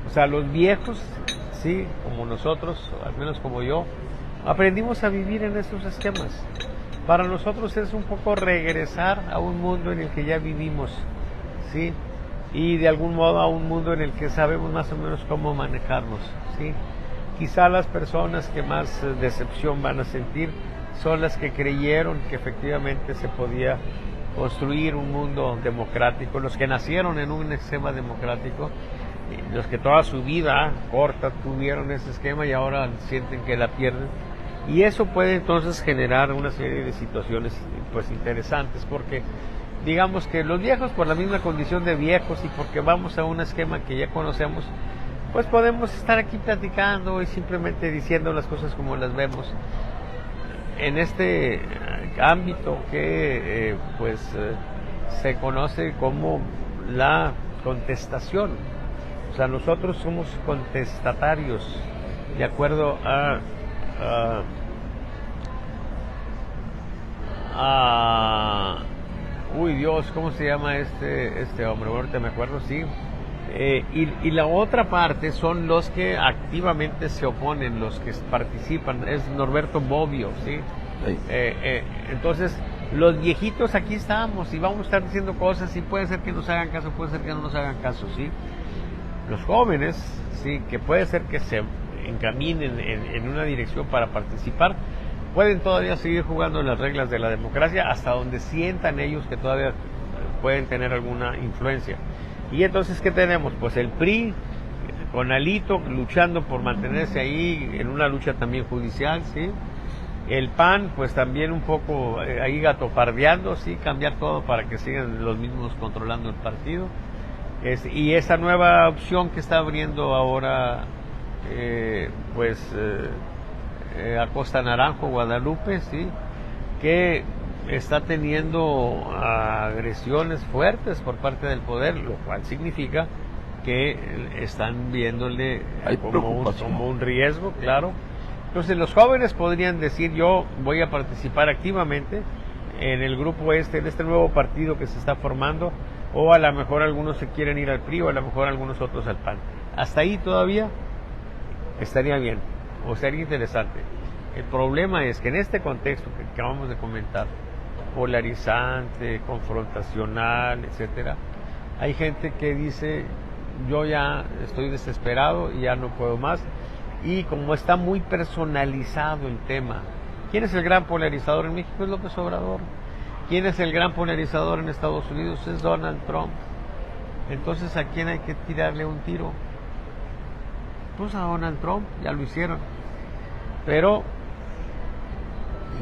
O sea, los viejos, sí, como nosotros, al menos como yo, aprendimos a vivir en esos esquemas. Para nosotros es un poco regresar a un mundo en el que ya vivimos, sí, y de algún modo a un mundo en el que sabemos más o menos cómo manejarnos, sí. Quizá las personas que más decepción van a sentir son las que creyeron que efectivamente se podía construir un mundo democrático, los que nacieron en un esquema democrático, los que toda su vida corta tuvieron ese esquema y ahora sienten que la pierden. Y eso puede entonces generar una serie de situaciones pues interesantes, porque digamos que los viejos, por la misma condición de viejos y porque vamos a un esquema que ya conocemos, pues podemos estar aquí platicando y simplemente diciendo las cosas como las vemos en este ámbito que se conoce como la contestación. O sea, nosotros somos contestatarios de acuerdo uy Dios, ¿cómo se llama este hombre? Bueno, ahorita me acuerdo, sí. Y la otra parte son los que activamente se oponen, los que participan, es Norberto Bobbio, ¿sí? Sí. Entonces, los viejitos aquí estamos y vamos a estar diciendo cosas y puede ser que nos hagan caso, puede ser que no nos hagan caso, ¿sí? Los jóvenes, sí, que puede ser que se encaminen en una dirección para participar, pueden todavía seguir jugando en las reglas de la democracia hasta donde sientan ellos que todavía pueden tener alguna influencia. Y entonces, ¿qué tenemos? Pues el PRI, con Alito, luchando por mantenerse ahí en una lucha también judicial, ¿sí? El PAN, pues también un poco ahí gatopardeando, ¿sí? Cambiar todo para que sigan los mismos controlando el partido. Y esa nueva opción que está abriendo ahora, Acosta Naranjo, Guadalupe, ¿sí? Que está teniendo agresiones fuertes por parte del poder, lo cual significa que están viéndole como un riesgo, claro. Entonces los jóvenes podrían decir: yo voy a participar activamente en el grupo en este nuevo partido que se está formando, o a lo mejor algunos se quieren ir al PRI, o a lo mejor algunos otros al PAN. Hasta ahí todavía estaría bien, o sería interesante. El problema es que en este contexto que acabamos de comentar, polarizante, confrontacional, etcétera, hay gente que dice: yo ya estoy desesperado y ya no puedo más. Y como está muy personalizado el tema, ¿quién es el gran polarizador en México? Es López Obrador. ¿Quién es el gran polarizador en Estados Unidos? Es Donald Trump. Entonces, ¿a quién hay que tirarle un tiro? Pues a Donald Trump, ya lo hicieron. Pero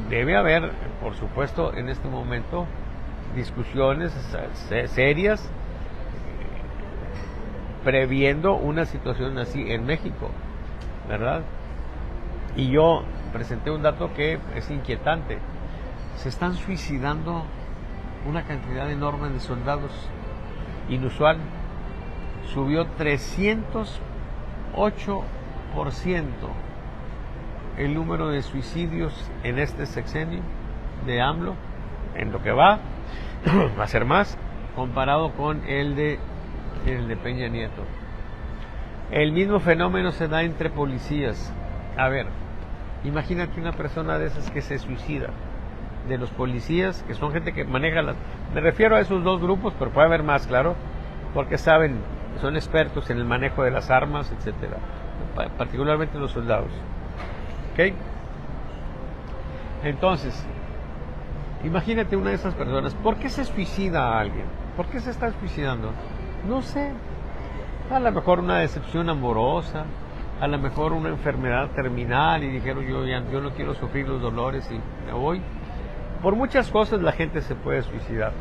debe haber, por supuesto, en este momento, discusiones serias previendo una situación así en México, ¿verdad? Y yo presenté un dato que es inquietante. Se están suicidando una cantidad enorme de soldados, inusual. Subió 308% el número de suicidios en este sexenio de AMLO, en lo que va a ser más, comparado con el de Peña Nieto. El mismo fenómeno se da entre policías. A ver, imagínate una persona de esas que se suicida, de los policías, que son gente que maneja me refiero a esos dos grupos, pero puede haber más, claro, porque saben, son expertos en el manejo de las armas, etcétera, particularmente los soldados. ¿Ok? Entonces, imagínate una de esas personas. ¿Por qué se suicida a alguien? ¿Por qué se está suicidando? No sé. A lo mejor una decepción amorosa, a lo mejor una enfermedad terminal y dijeron yo no quiero sufrir los dolores y me voy. Por muchas cosas la gente se puede suicidar,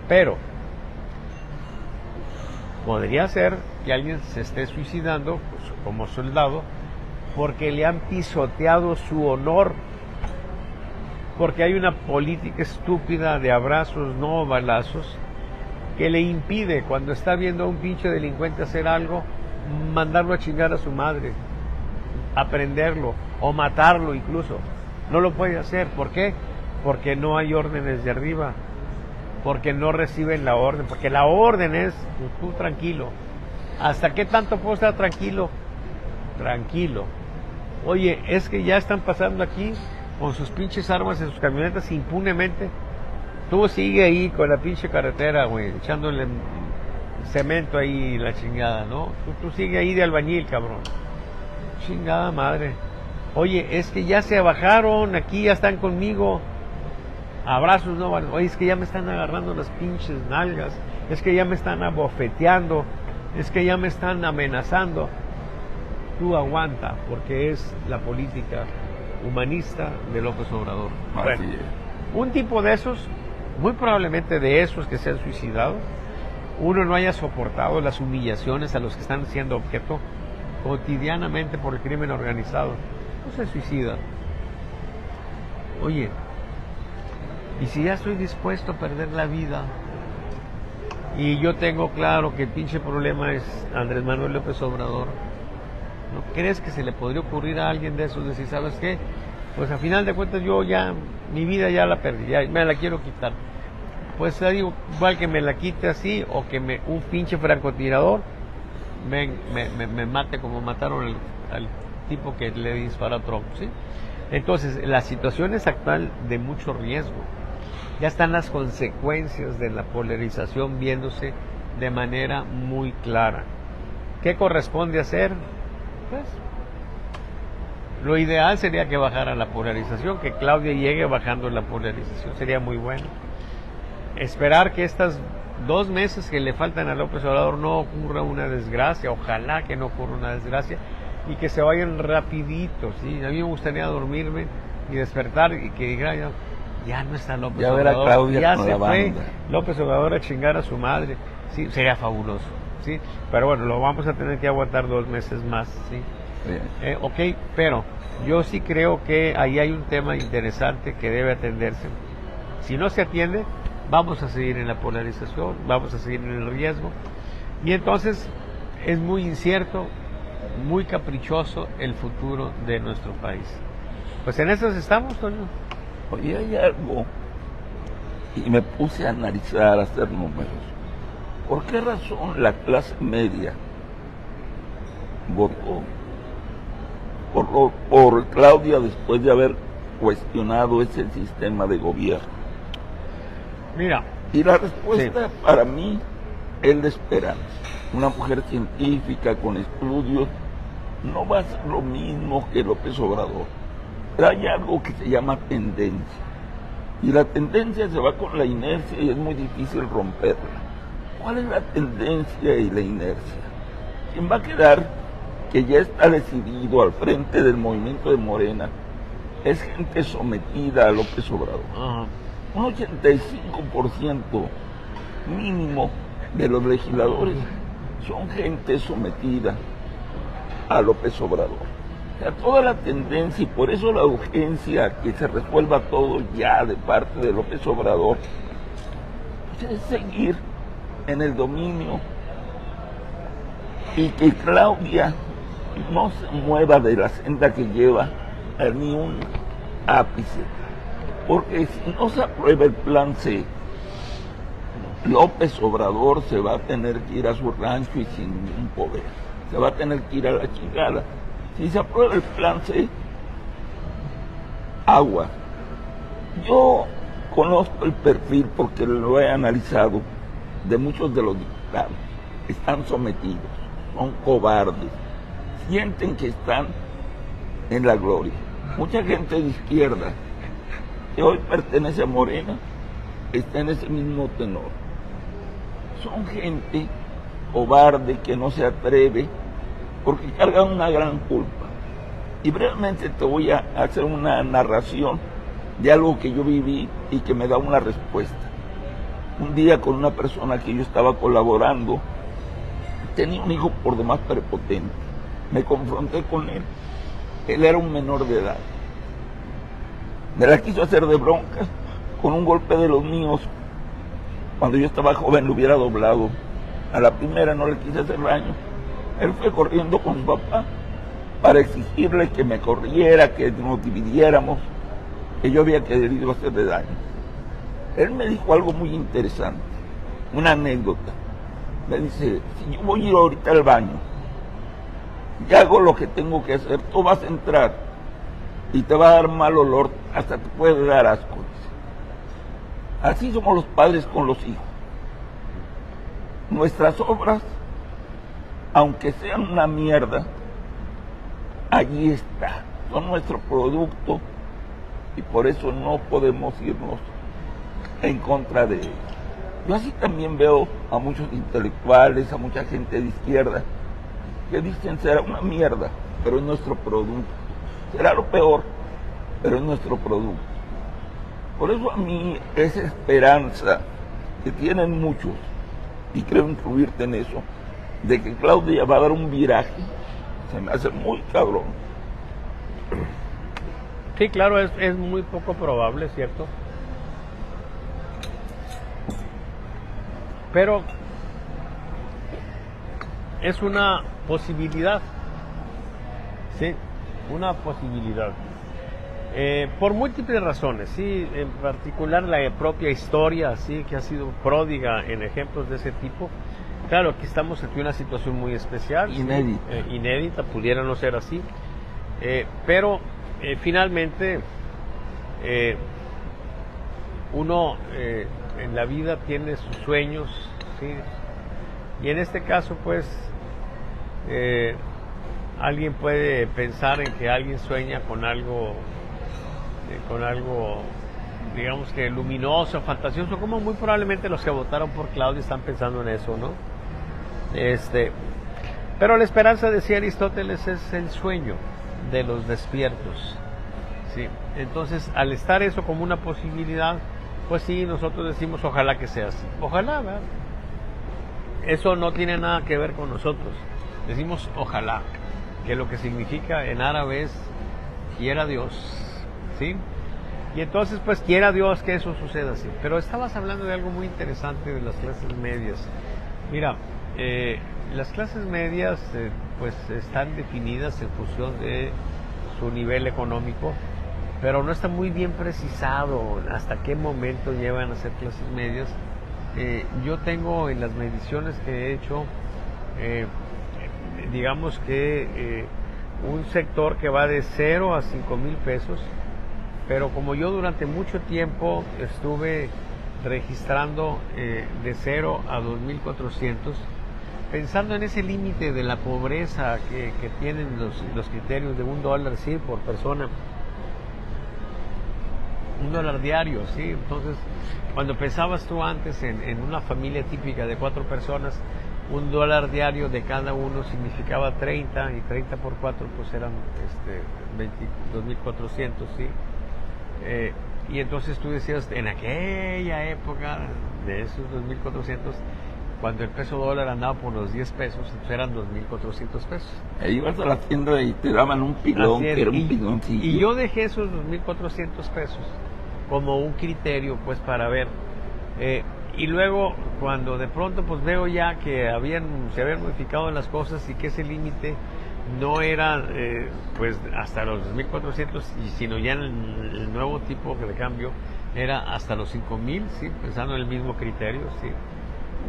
pero podría ser que alguien se esté suicidando pues, como soldado porque le han pisoteado su honor, porque hay una política estúpida de abrazos, no balazos, que le impide, cuando está viendo a un pinche delincuente hacer algo, mandarlo a chingar a su madre, aprenderlo o matarlo incluso. No lo puede hacer. ¿Por qué? Porque no hay órdenes de arriba, porque no reciben la orden, porque la orden es tú tranquilo. ¿Hasta qué tanto puedo estar tranquilo? Tranquilo. Oye, es que ya están pasando aquí con sus pinches armas en sus camionetas impunemente. Tú sigue ahí con la pinche carretera, güey, echándole cemento ahí la chingada, ¿no? Tú sigue ahí de albañil, cabrón. Chingada madre. Oye, es que ya se bajaron, aquí ya están conmigo. Abrazos no van. Oye, es que ya me están agarrando las pinches nalgas. Es que ya me están abofeteando. Es que ya me están amenazando. Tú aguanta, porque es la política humanista de López Obrador. Bueno, un tipo de esos, muy probablemente de esos que se han suicidado, uno no haya soportado las humillaciones a los que están siendo objeto cotidianamente por el crimen organizado. No se suicida. Oye, y si ya estoy dispuesto a perder la vida y yo tengo claro que el pinche problema es Andrés Manuel López Obrador, ¿no crees que se le podría ocurrir a alguien de esos decir, ¿sabes qué? Pues a final de cuentas yo ya, mi vida ya la perdí, ya me la quiero quitar. Pues digo, igual que me la quite así o que un pinche francotirador me mate como mataron al tipo que le disparó a Trump, ¿sí? Entonces, la situación es actual de mucho riesgo. Ya están las consecuencias de la polarización viéndose de manera muy clara. ¿Qué corresponde hacer? Pues, lo ideal sería que bajara la polarización, que Claudia llegue bajando la polarización, sería muy bueno. Esperar que estas 2 meses que le faltan a López Obrador no ocurra una desgracia, ojalá que no ocurra una desgracia, y que se vayan rapidito, ¿sí? A mí me gustaría dormirme y despertar y que diga, ya no está López Obrador, Claudia ya se fue López Obrador a chingar a su madre, sí, sería fabuloso, ¿sí? Pero bueno, lo vamos a tener que aguantar 2 meses más, ¿sí? Ok, pero yo sí creo que ahí hay un tema interesante que debe atenderse. Si no se atiende, vamos a seguir en la polarización, vamos a seguir en el riesgo, y entonces es muy incierto, muy caprichoso el futuro de nuestro país. Pues en eso estamos, Toño. Oye, hay algo, y me puse a analizar, a hacer números. ¿Por qué razón la clase media votó por Claudia después de haber cuestionado ese sistema de gobierno? Mira. Y la respuesta para mí es de esperanza. Una mujer científica con estudios no va a ser lo mismo que López Obrador. Pero hay algo que se llama tendencia. Y la tendencia se va con la inercia y es muy difícil romperla. ¿Cuál es la tendencia y la inercia? ¿Quién va a quedar que ya está decidido al frente del movimiento de Morena? Es gente sometida a López Obrador. Un 85% mínimo de los legisladores son gente sometida a López Obrador. O sea, toda la tendencia, y por eso la urgencia que se resuelva todo ya de parte de López Obrador, pues es seguir en el dominio y que Claudia no se mueva de la senda que lleva a ni un ápice. Porque si no se aprueba el plan C, López Obrador se va a tener que ir a su rancho y sin ningún poder. Se va a tener que ir a la chingada. Si se aprueba el plan C, agua. Yo conozco el perfil, porque lo he analizado, de muchos de los diputados. Están sometidos, son cobardes, sienten que están en la gloria. Mucha gente de izquierda que hoy pertenece a Morena está en ese mismo tenor. Son gente cobarde que no se atreve porque cargan una gran culpa. Y brevemente te voy a hacer una narración de algo que yo viví y que me da una respuesta. Un día, con una persona que yo estaba colaborando, tenía un hijo por demás prepotente. Me confronté con él. Él era un menor de edad. Me la quiso hacer de bronca con un golpe de los míos. Cuando yo estaba joven lo hubiera doblado. A la primera no le quise hacer daño. Él fue corriendo con su papá para exigirle que me corriera, que nos dividiéramos, que yo había querido hacerle daño. Él me dijo algo muy interesante, una anécdota. Me dice, si yo voy a ir ahorita al baño y hago lo que tengo que hacer, tú vas a entrar y te va a dar mal olor, hasta te puede dar asco. Así somos los padres con los hijos. Nuestras obras, aunque sean una mierda, allí está, son nuestro producto y por eso no podemos irnos en contra de ellos. Yo así también veo a muchos intelectuales, a mucha gente de izquierda, que dicen será una mierda, pero es nuestro producto. Será lo peor, pero es nuestro producto. Por eso a mí esa esperanza que tienen muchos, y creo incluirte en eso, de que Claudia va a dar un viraje, se me hace muy cabrón. Sí, claro, es muy poco probable, ¿cierto? Pero es una posibilidad, sí, una posibilidad. Por múltiples razones, sí, en particular la propia historia, sí, que ha sido pródiga en ejemplos de ese tipo. Claro, aquí estamos ante una situación muy especial, inédita, sí, inédita, pudiera no ser así, pero finalmente uno en la vida tiene sus sueños, sí, y en este caso, pues, alguien puede pensar en que alguien sueña con algo, digamos que luminoso, fantasioso, como muy probablemente los que votaron por Claudia están pensando en eso, ¿no? Pero la esperanza, decía Aristóteles, es el sueño de los despiertos, ¿sí? Entonces, al estar eso como una posibilidad, pues sí, nosotros decimos ojalá que sea así, ojalá, ¿verdad? Eso no tiene nada que ver con nosotros, decimos ojalá, que lo que significa en árabe es quiera Dios, ¿sí? Y entonces, pues quiera Dios que eso suceda así. Pero estabas hablando de algo muy interesante de las clases medias. Mira, las clases medias pues están definidas en función de su nivel económico, pero no está muy bien precisado hasta qué momento llevan a ser clases medias. Yo tengo en las mediciones que he hecho, digamos que un sector que va de 0 a 5,000 pesos, pero como yo durante mucho tiempo estuve registrando de 0 a 2,400, pensando en ese límite de la pobreza que tienen los criterios de $1, sí, por persona, $1 diario, sí. Entonces, cuando pensabas tú antes en una familia típica de 4 personas, $1 diario de cada uno significaba 30, y 30 por 4 pues eran 2,400, sí. Y entonces tú decías, en aquella época de esos 2,400, cuando el peso dólar andaba por los 10 pesos, entonces eran 2,400 pesos. Ahí ibas a la tienda y te daban un pilón, que era un piloncillo. Y yo dejé esos 2,400 pesos como un criterio, pues, para ver. Y luego, cuando de pronto pues veo ya que se habían modificado las cosas y que ese límite no era pues hasta los 2,400, sino ya en el nuevo tipo de cambio era hasta los 5,000, sí, pensando en el mismo criterio, sí.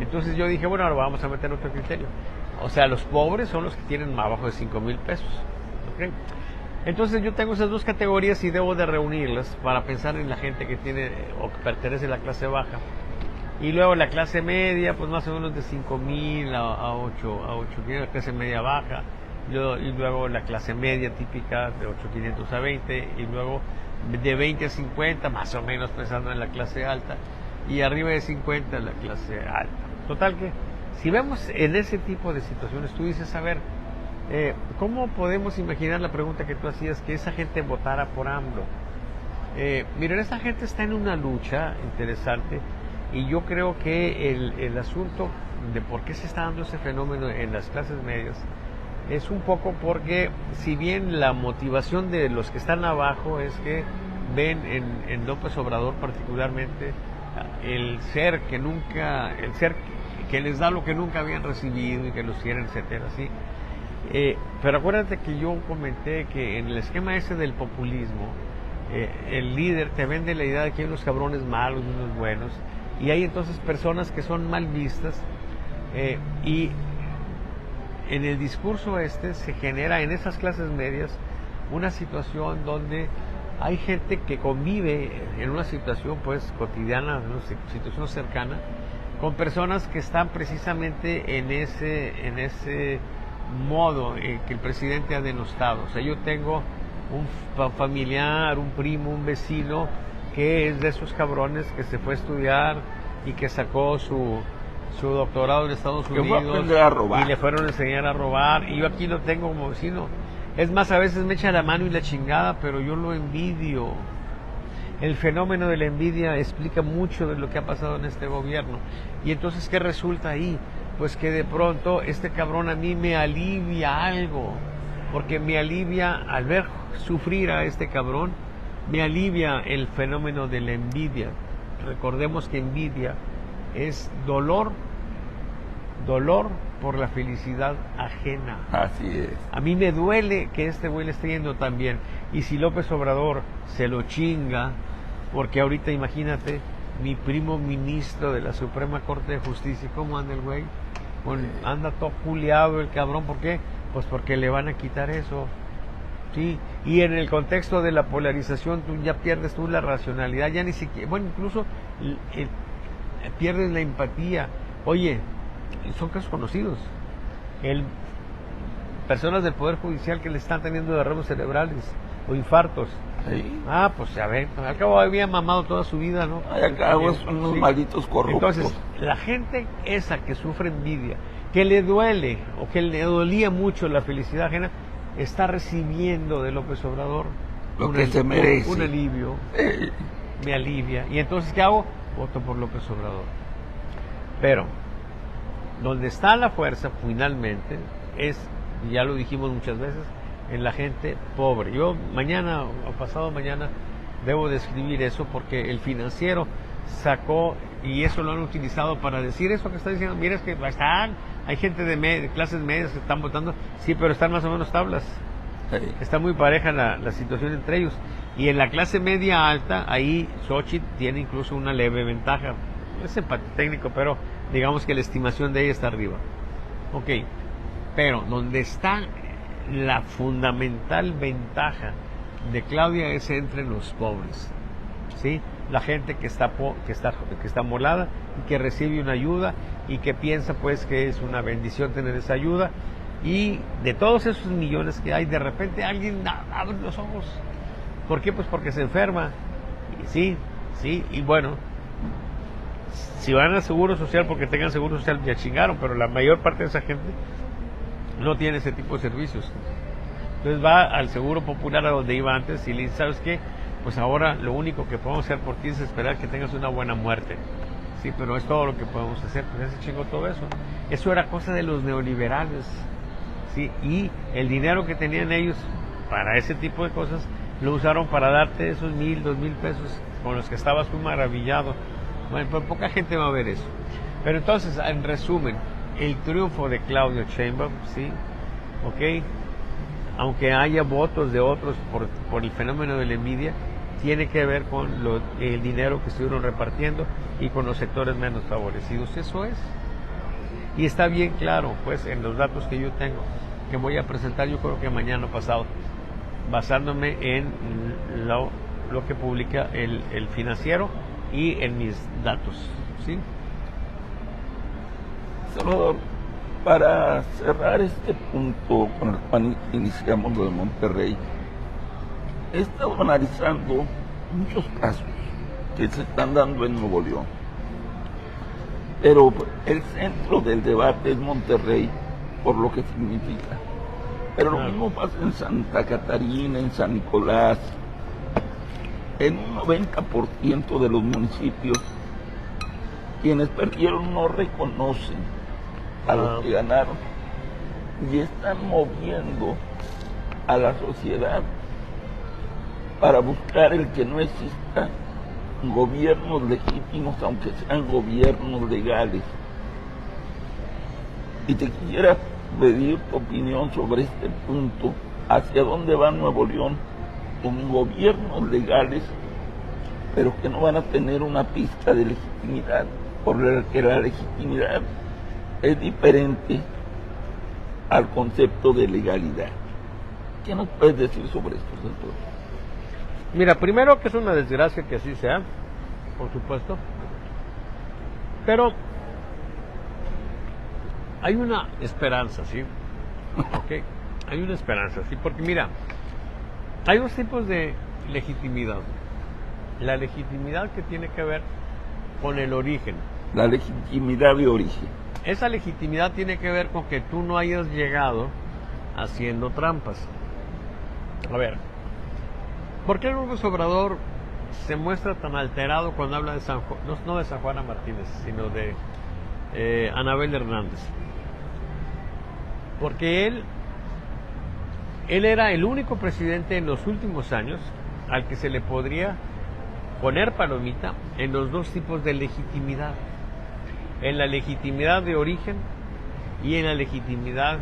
Entonces yo dije, bueno, ahora vamos a meter otro criterio. O sea, los pobres son los que tienen más abajo de 5,000 pesos. ¿Okay? Entonces yo tengo esas dos categorías y debo de reunirlas para pensar en la gente que tiene o que pertenece a la clase baja. Y luego la clase media, pues más o menos de 5,000 a 8,500, la clase media baja. Y luego la clase media típica de 8,500 a 20, y luego de 20 a 50, más o menos pensando en la clase alta, y arriba de 50 la clase alta. Total que, si vemos en ese tipo de situaciones, tú dices, a ver, ¿Cómo podemos imaginar la pregunta que tú hacías, que esa gente votara por AMLO? Miren, esa gente está en una lucha interesante y yo creo que el asunto de por qué se está dando ese fenómeno en las clases medias es un poco porque, si bien la motivación de los que están abajo es que ven en López Obrador particularmente el ser que les da lo que nunca habían recibido y que los quieren, etcétera, ¿sí? Pero acuérdate que yo comenté que en el esquema ese del populismo, el líder te vende la idea de que hay unos cabrones malos y unos buenos, y hay entonces personas que son mal vistas, y en el discurso se genera en esas clases medias una situación donde hay gente que convive en una situación pues cotidiana, en una situación cercana, con personas que están precisamente en ese modo que el presidente ha denostado. O sea, yo tengo un familiar, un primo, un vecino que es de esos cabrones que se fue a estudiar y que sacó su doctorado en Estados Unidos y le fueron a enseñar a robar, y yo aquí lo tengo como vecino. Es más, a veces me echa la mano y la chingada, pero yo lo envidio. El fenómeno de la envidia explica mucho de lo que ha pasado en este gobierno. Y entonces, ¿qué resulta ahí? Pues que de pronto este cabrón a mí me alivia algo, porque me alivia al ver sufrir a este cabrón, me alivia el fenómeno de la envidia. Recordemos que envidia es dolor por la felicidad ajena. Así es. A mí me duele que este güey le esté yendo tan bien. Y si López Obrador se lo chinga, porque ahorita imagínate, mi primo ministro de la Suprema Corte de Justicia, ¿cómo anda el güey? Bueno, anda todo culiado el cabrón. ¿Por qué? Pues porque le van a quitar eso. Sí, y en el contexto de la polarización tú ya pierdes la racionalidad, ya ni siquiera, bueno, incluso pierdes la empatía. Oye, son casos conocidos. Personas del Poder Judicial que le están teniendo derrames cerebrales o infartos. Sí. Pues a ver, al cabo había mamado toda su vida, ¿no? Al cabo son unos malditos corruptos. Entonces, la gente esa que sufre envidia, que le duele o que le dolía mucho la felicidad ajena, está recibiendo de López Obrador lo que se merece. Un alivio. Me alivia. Y entonces, ¿qué hago? Voto por López Obrador. Pero donde está la fuerza finalmente es, y ya lo dijimos muchas veces, en la gente pobre. Yo mañana o pasado mañana debo describir eso, porque el Financiero sacó, y eso lo han utilizado para decir eso que está diciendo. Mira, es que hay gente de clases medias que están votando, sí, pero están más o menos tablas. Sí. Está muy pareja la situación entre ellos. Y en la clase media alta, ahí Xochitl tiene incluso una leve ventaja. Es empate técnico, pero digamos que la estimación de ella está arriba. Ok, pero donde está la fundamental ventaja de Claudia es entre los pobres, ¿sí? La gente que está molada y que recibe una ayuda y que piensa pues que es una bendición tener esa ayuda, y de todos esos millones que hay, de repente alguien abre los ojos. ¿Por qué? Pues porque se enferma. Sí, y bueno, si van al Seguro Social porque tengan Seguro Social, ya chingaron, pero la mayor parte de esa gente no tiene ese tipo de servicios. Entonces va al Seguro Popular, a donde iba antes, y le dice, ¿sabes qué? Pues ahora lo único que podemos hacer por ti es esperar que tengas una buena muerte. Sí, pero es todo lo que podemos hacer. Pues ya se chingó todo eso. Eso era cosa de los neoliberales, ¿sí? Y el dinero que tenían ellos para ese tipo de cosas lo usaron para darte esos 1,000, 2,000 pesos con los que estabas muy maravillado. Bueno, pero poca gente va a ver eso. Pero entonces, en resumen, el triunfo de Claudia Sheinbaum, ¿sí? ¿Ok? Aunque haya votos de otros por el fenómeno de la envidia, tiene que ver con el dinero que estuvieron repartiendo y con los sectores menos favorecidos. Eso es. Y está bien claro, pues, en los datos que yo tengo, que voy a presentar, yo creo que mañana pasado, basándome en lo que publica el Financiero y en mis datos, ¿sí? Salvador, para cerrar este punto con el cual iniciamos lo de Monterrey, he estado analizando muchos casos que se están dando en Nuevo León, pero el centro del debate es Monterrey, por lo que significa. Pero lo mismo pasa en Santa Catarina, en San Nicolás. En un 90% de los municipios, quienes perdieron no reconocen a los que ganaron y están moviendo a la sociedad para buscar el que no exista gobiernos legítimos, aunque sean gobiernos legales. Y te quisiera pedir tu opinión sobre este punto, hacia dónde va Nuevo León, con gobiernos legales, pero que no van a tener una pizca de legitimidad, porque la legitimidad es diferente al concepto de legalidad. ¿Qué nos puedes decir sobre esto, doctor? Mira, primero que es una desgracia que así sea, por supuesto, pero hay una esperanza, ¿sí? Okay. Hay una esperanza, ¿sí? Porque mira, hay dos tipos de legitimidad. La legitimidad que tiene que ver con el origen. La legitimidad de origen. Esa legitimidad tiene que ver con que tú no hayas llegado haciendo trampas. A ver, ¿por qué López Obrador se muestra tan alterado cuando habla de San Juan, no de San Juana Martínez, sino de Anabel Hernández? Porque él era el único presidente en los últimos años al que se le podría poner palomita en los dos tipos de legitimidad, en la legitimidad de origen y en la legitimidad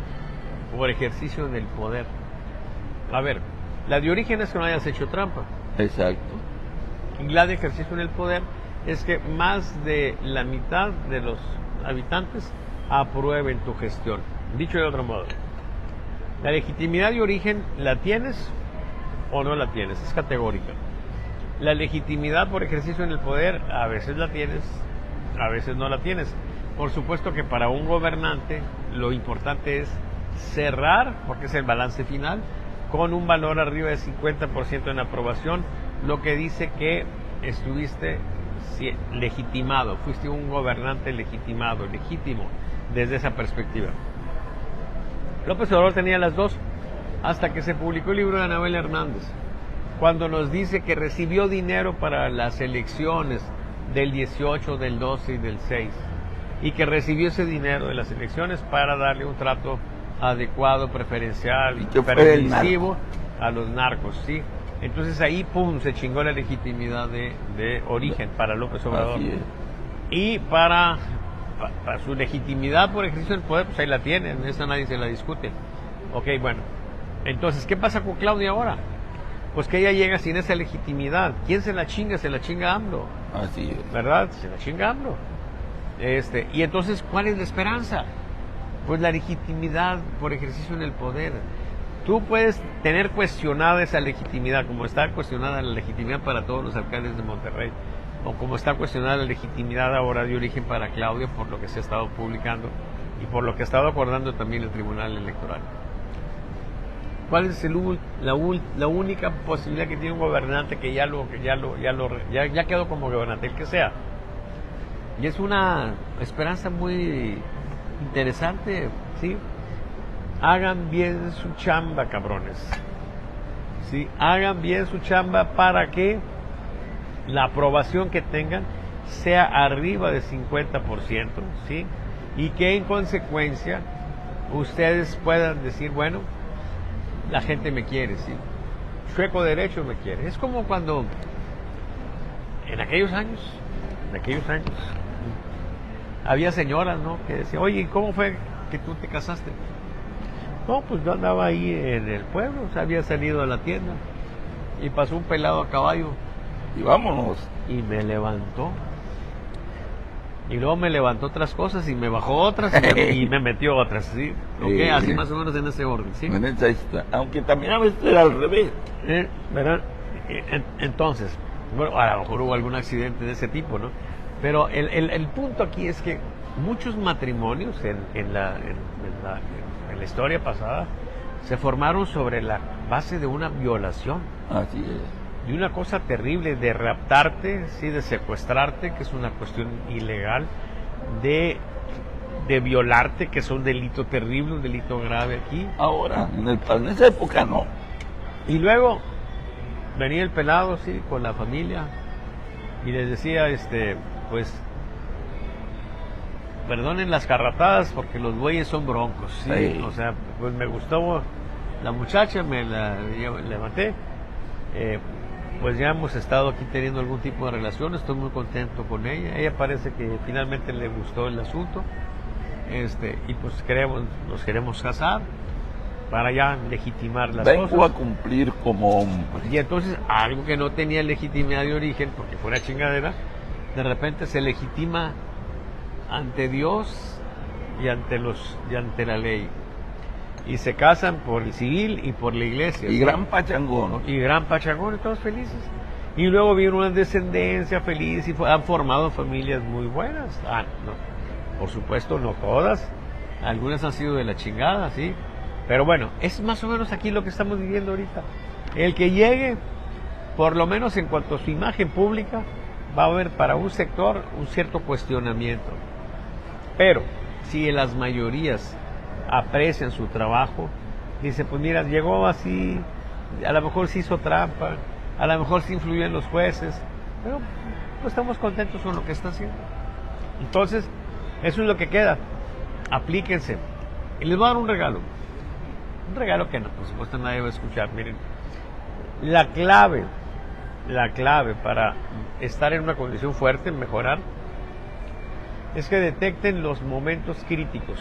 por ejercicio del poder. A ver, la de origen es que no hayas hecho trampa. Exacto. Y la de ejercicio en el poder es que más de la mitad de los habitantes aprueben tu gestión. Dicho de otro modo, la legitimidad de origen la tienes o no la tienes, es categórica. La legitimidad por ejercicio en el poder a veces la tienes, a veces no la tienes. Por supuesto que para un gobernante lo importante es cerrar, porque es el balance final, con un valor arriba de 50% en aprobación, lo que dice que estuviste legitimado, fuiste un gobernante legitimado, legítimo, desde esa perspectiva. López Obrador tenía las dos, hasta que se publicó el libro de Anabel Hernández, cuando nos dice que recibió dinero para las elecciones del 18, del 12 y del 6, y que recibió ese dinero de las elecciones para darle un trato adecuado, preferencial y permisivo a los narcos, ¿sí? Entonces ahí, pum, se chingó la legitimidad de origen para López Obrador. Y para su legitimidad por ejercicio del poder, pues ahí la tienen, esa nadie se la discute. Ok, bueno. Entonces, ¿qué pasa con Claudia ahora? Pues que ella llega sin esa legitimidad. ¿Quién se la chinga? Se la chinga AMLO. Así es. ¿Verdad? Se la chinga AMLO. Y entonces, ¿cuál es la esperanza? Pues la legitimidad por ejercicio en el poder. Tú puedes tener cuestionada esa legitimidad, como está cuestionada la legitimidad para todos los alcaldes de Monterrey, o como está cuestionada la legitimidad ahora de origen para Claudia, por lo que se ha estado publicando y por lo que ha estado acordando también el Tribunal Electoral. ¿Cuál es la única posibilidad que tiene un gobernante que ya quedó como gobernante, el que sea? Y es una esperanza muy interesante, ¿sí? Hagan bien su chamba, cabrones. ¿Sí? Hagan bien su chamba para que la aprobación que tengan sea arriba de 50%, ¿sí? Y que en consecuencia ustedes puedan decir, bueno, la gente me quiere, ¿sí? Chueco derecho me quiere. Es como cuando en aquellos años había señoras, ¿no? Que decían, oye, ¿cómo fue que tú te casaste? No, pues yo andaba ahí en el pueblo, o sea, había salido a la tienda y pasó un pelado a caballo. Y vámonos. Y me levantó. Y luego me levantó otras cosas y me bajó otras y me metió otras, ¿sí? Okay, así más o menos en ese orden, ¿sí? Aunque también a veces era al revés. ¿Verdad? Entonces, bueno, a lo mejor hubo algún accidente de ese tipo, ¿no? Pero el punto aquí es que muchos matrimonios en la historia pasada se formaron sobre la base de una violación. Así es. Y una cosa terrible de raptarte, sí, de secuestrarte, que es una cuestión ilegal, de de violarte, que es un delito terrible, un delito grave aquí. Ahora, en esa época no. Y luego venía el pelado, sí, con la familia, y les decía, pues, perdonen las carratadas porque los bueyes son broncos, ¿sí? Sí. O sea, pues me gustó la muchacha, me la levanté, pues ya hemos estado aquí teniendo algún tipo de relación, estoy muy contento con ella parece que finalmente le gustó el asunto, y pues nos queremos casar para ya legitimar las Vengo cosas. a cumplir como hombre. Y entonces algo que no tenía legitimidad de origen, porque fue una chingadera, de repente se legitima ante Dios y ante la ley. Y se casan por el civil y por la iglesia. Y ¿sí? gran pachangón. Y gran pachangón, y todos felices. Y luego vieron una descendencia feliz y han formado familias muy buenas. No, por supuesto, no todas. Algunas han sido de la chingada, sí. Pero bueno, es más o menos aquí lo que estamos viviendo ahorita. El que llegue, por lo menos en cuanto a su imagen pública, va a haber para un sector un cierto cuestionamiento. Pero si las mayorías aprecian su trabajo, dice, pues mira, llegó así, a lo mejor se hizo trampa, a lo mejor se influyó en los jueces, pero pues estamos contentos con lo que está haciendo. Entonces, eso es lo que queda. Aplíquense. Y les voy a dar un regalo que no, por supuesto nadie va a escuchar. Miren, la clave para estar en una condición fuerte, mejorar, es que detecten los momentos críticos.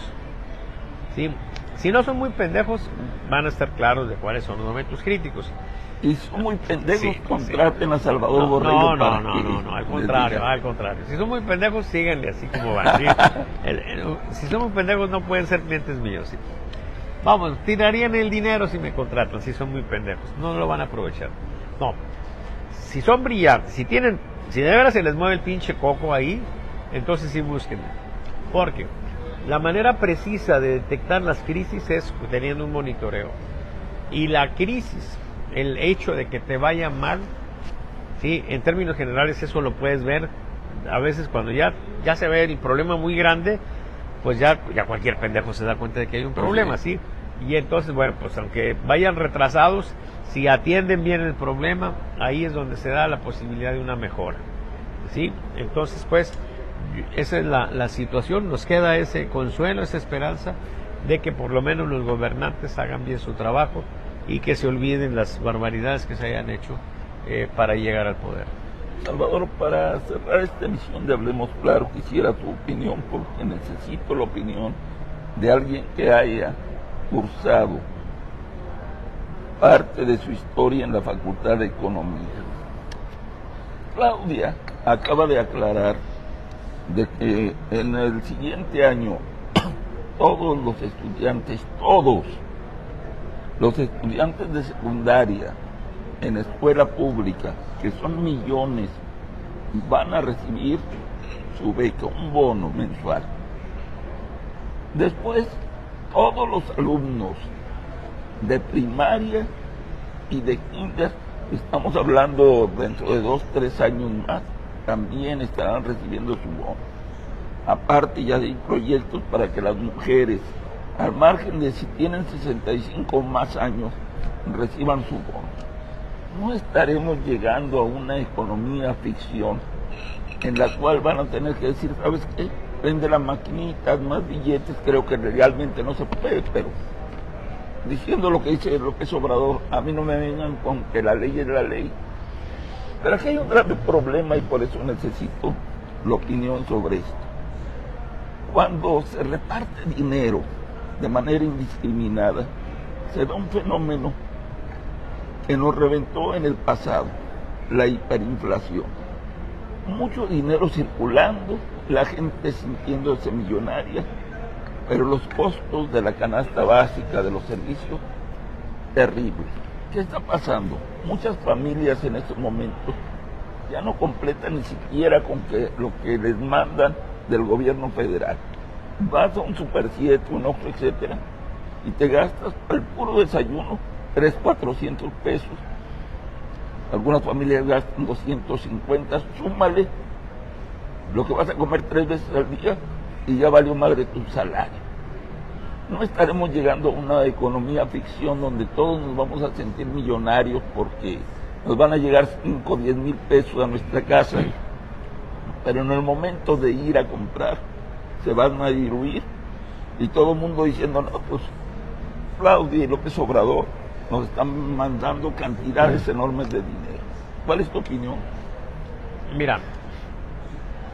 ¿Sí? Si no son muy pendejos, van a estar claros de cuáles son los momentos críticos. Y son muy pendejos, Sí, contraten a Salvador Borrego. No, al contrario. Si son muy pendejos, síganle así como van. ¿sí? Si son muy pendejos, no pueden ser clientes míos. ¿sí? Vamos, tirarían el dinero si me contratan, si son muy pendejos. No lo van a aprovechar. No. Si son brillantes, si de veras se les mueve el pinche coco ahí, entonces sí búsquenme. Porque la manera precisa de detectar las crisis es teniendo un monitoreo. Y la crisis, el hecho de que te vaya mal, ¿sí? En términos generales eso lo puedes ver a veces cuando ya se ve el problema muy grande, pues ya cualquier pendejo se da cuenta de que hay un problema, ¿sí? Y entonces, bueno, pues aunque vayan retrasados, si atienden bien el problema, ahí es donde se da la posibilidad de una mejora, ¿sí? Entonces, pues, esa es la situación, nos queda ese consuelo, esa esperanza de que por lo menos los gobernantes hagan bien su trabajo y que se olviden las barbaridades que se hayan hecho para llegar al poder. Salvador, para cerrar esta emisión de Hablemos Claro, quisiera tu opinión, porque necesito la opinión de alguien que haya cursado parte de su historia en la Facultad de Economía. Claudia acaba de aclarar de que en el siguiente año todos los estudiantes de secundaria en escuela pública, que son millones, van a recibir su beca, un bono mensual. Después, todos los alumnos de primaria y de kinder, estamos hablando dentro de 2-3 años más, también estarán recibiendo su bono. Aparte ya hay proyectos para que las mujeres, al margen de si tienen 65 o más años, reciban su bono. No estaremos llegando a una economía ficción en la cual van a tener que decir, ¿sabes qué? Vende las maquinitas, más billetes, creo que realmente no se puede, pero diciendo lo que dice López Obrador, a mí no me vengan con que la ley es la ley. Pero aquí hay un grave problema y por eso necesito la opinión sobre esto. Cuando se reparte dinero de manera indiscriminada, se da un fenómeno que nos reventó en el pasado, la hiperinflación. Mucho dinero circulando, la gente sintiéndose millonaria, pero los costos de la canasta básica de los servicios, terribles. ¿Qué está pasando? Muchas familias en estos momentos ya no completan ni siquiera con lo que les mandan del gobierno federal. Vas a un Super 7, un Oxxo, etcétera, y te gastas para el puro desayuno 300-400 pesos. Algunas familias gastan 250, súmale lo que vas a comer 3 veces al día, y ya valió madre tu salario. No estaremos llegando a una economía ficción donde todos nos vamos a sentir millonarios porque nos van a llegar 5 o 10 mil pesos a nuestra casa, pero en el momento de ir a comprar se van a diluir y todo el mundo diciendo, no, pues Claudia y López Obrador nos están mandando cantidades enormes de dinero. ¿Cuál es tu opinión? Mira,